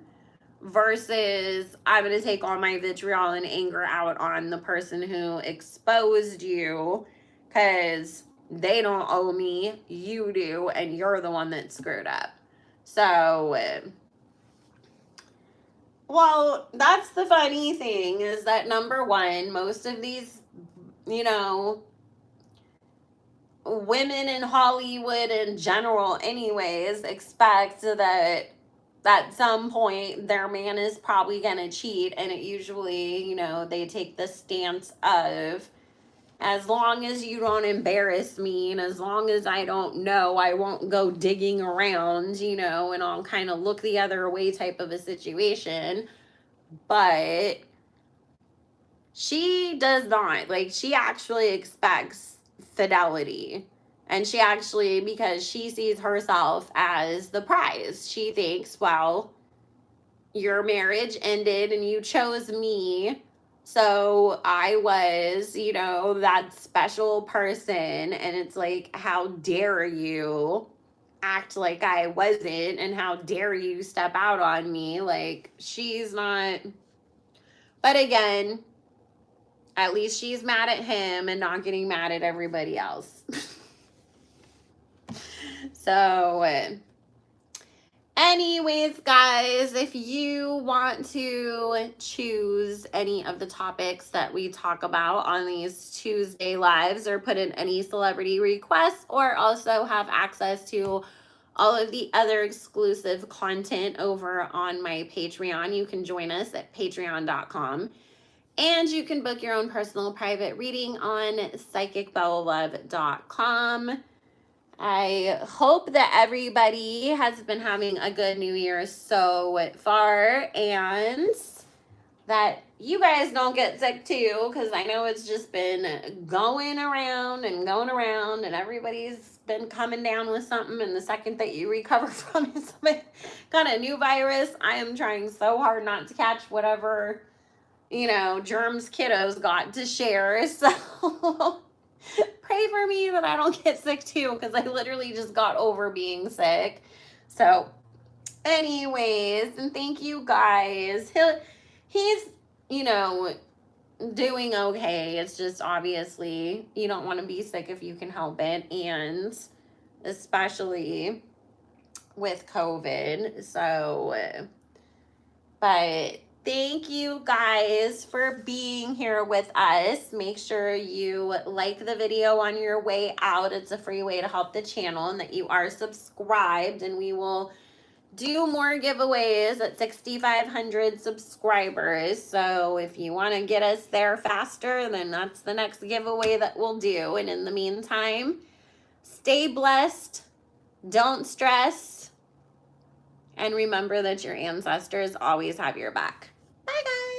versus I'm going to take all my vitriol and anger out on the person who exposed you, because they don't owe me, you do, and you're the one that screwed up. So, well, that's the funny thing, is that, number one, most of these, you know, women in Hollywood in general anyways expect that at some point their man is probably gonna cheat, and it usually, you know, they take the stance of, as long as you don't embarrass me and as long as I don't know, I won't go digging around, you know, and I'll kind of look the other way type of a situation. But she does not. Like, she actually expects fidelity. And she actually, because she sees herself as the prize, she thinks, well, your marriage ended and you chose me, so I was, you know, that special person. And it's like, how dare you act like I wasn't, and how dare you step out on me? Like, she's not. But again, at least she's mad at him and not getting mad at everybody else. So, Anyways, guys, if you want to choose any of the topics that we talk about on these Tuesday lives, or put in any celebrity requests, or also have access to all of the other exclusive content over on my Patreon, you can join us at patreon.com. And you can book your own personal private reading on psychicbellalove.com. I hope that everybody has been having a good New Year so far, and that you guys don't get sick too, because I know it's just been going around, and everybody's been coming down with something, and the second that you recover from it, somebody got a new virus. I am trying so hard not to catch whatever, germs kiddos got to share, so pray for me that I don't get sick too, because I literally just got over being sick. So anyways, and thank you guys. He's doing okay. It's just obviously you don't want to be sick if you can help it, and especially with COVID. So but thank you guys for being here with us. Make sure you like the video on your way out. It's a free way to help the channel, and that you are subscribed, and we will do more giveaways at 6,500 subscribers. So if you want to get us there faster, then that's the next giveaway that we'll do. And in the meantime, stay blessed, don't stress, and remember that your ancestors always have your back.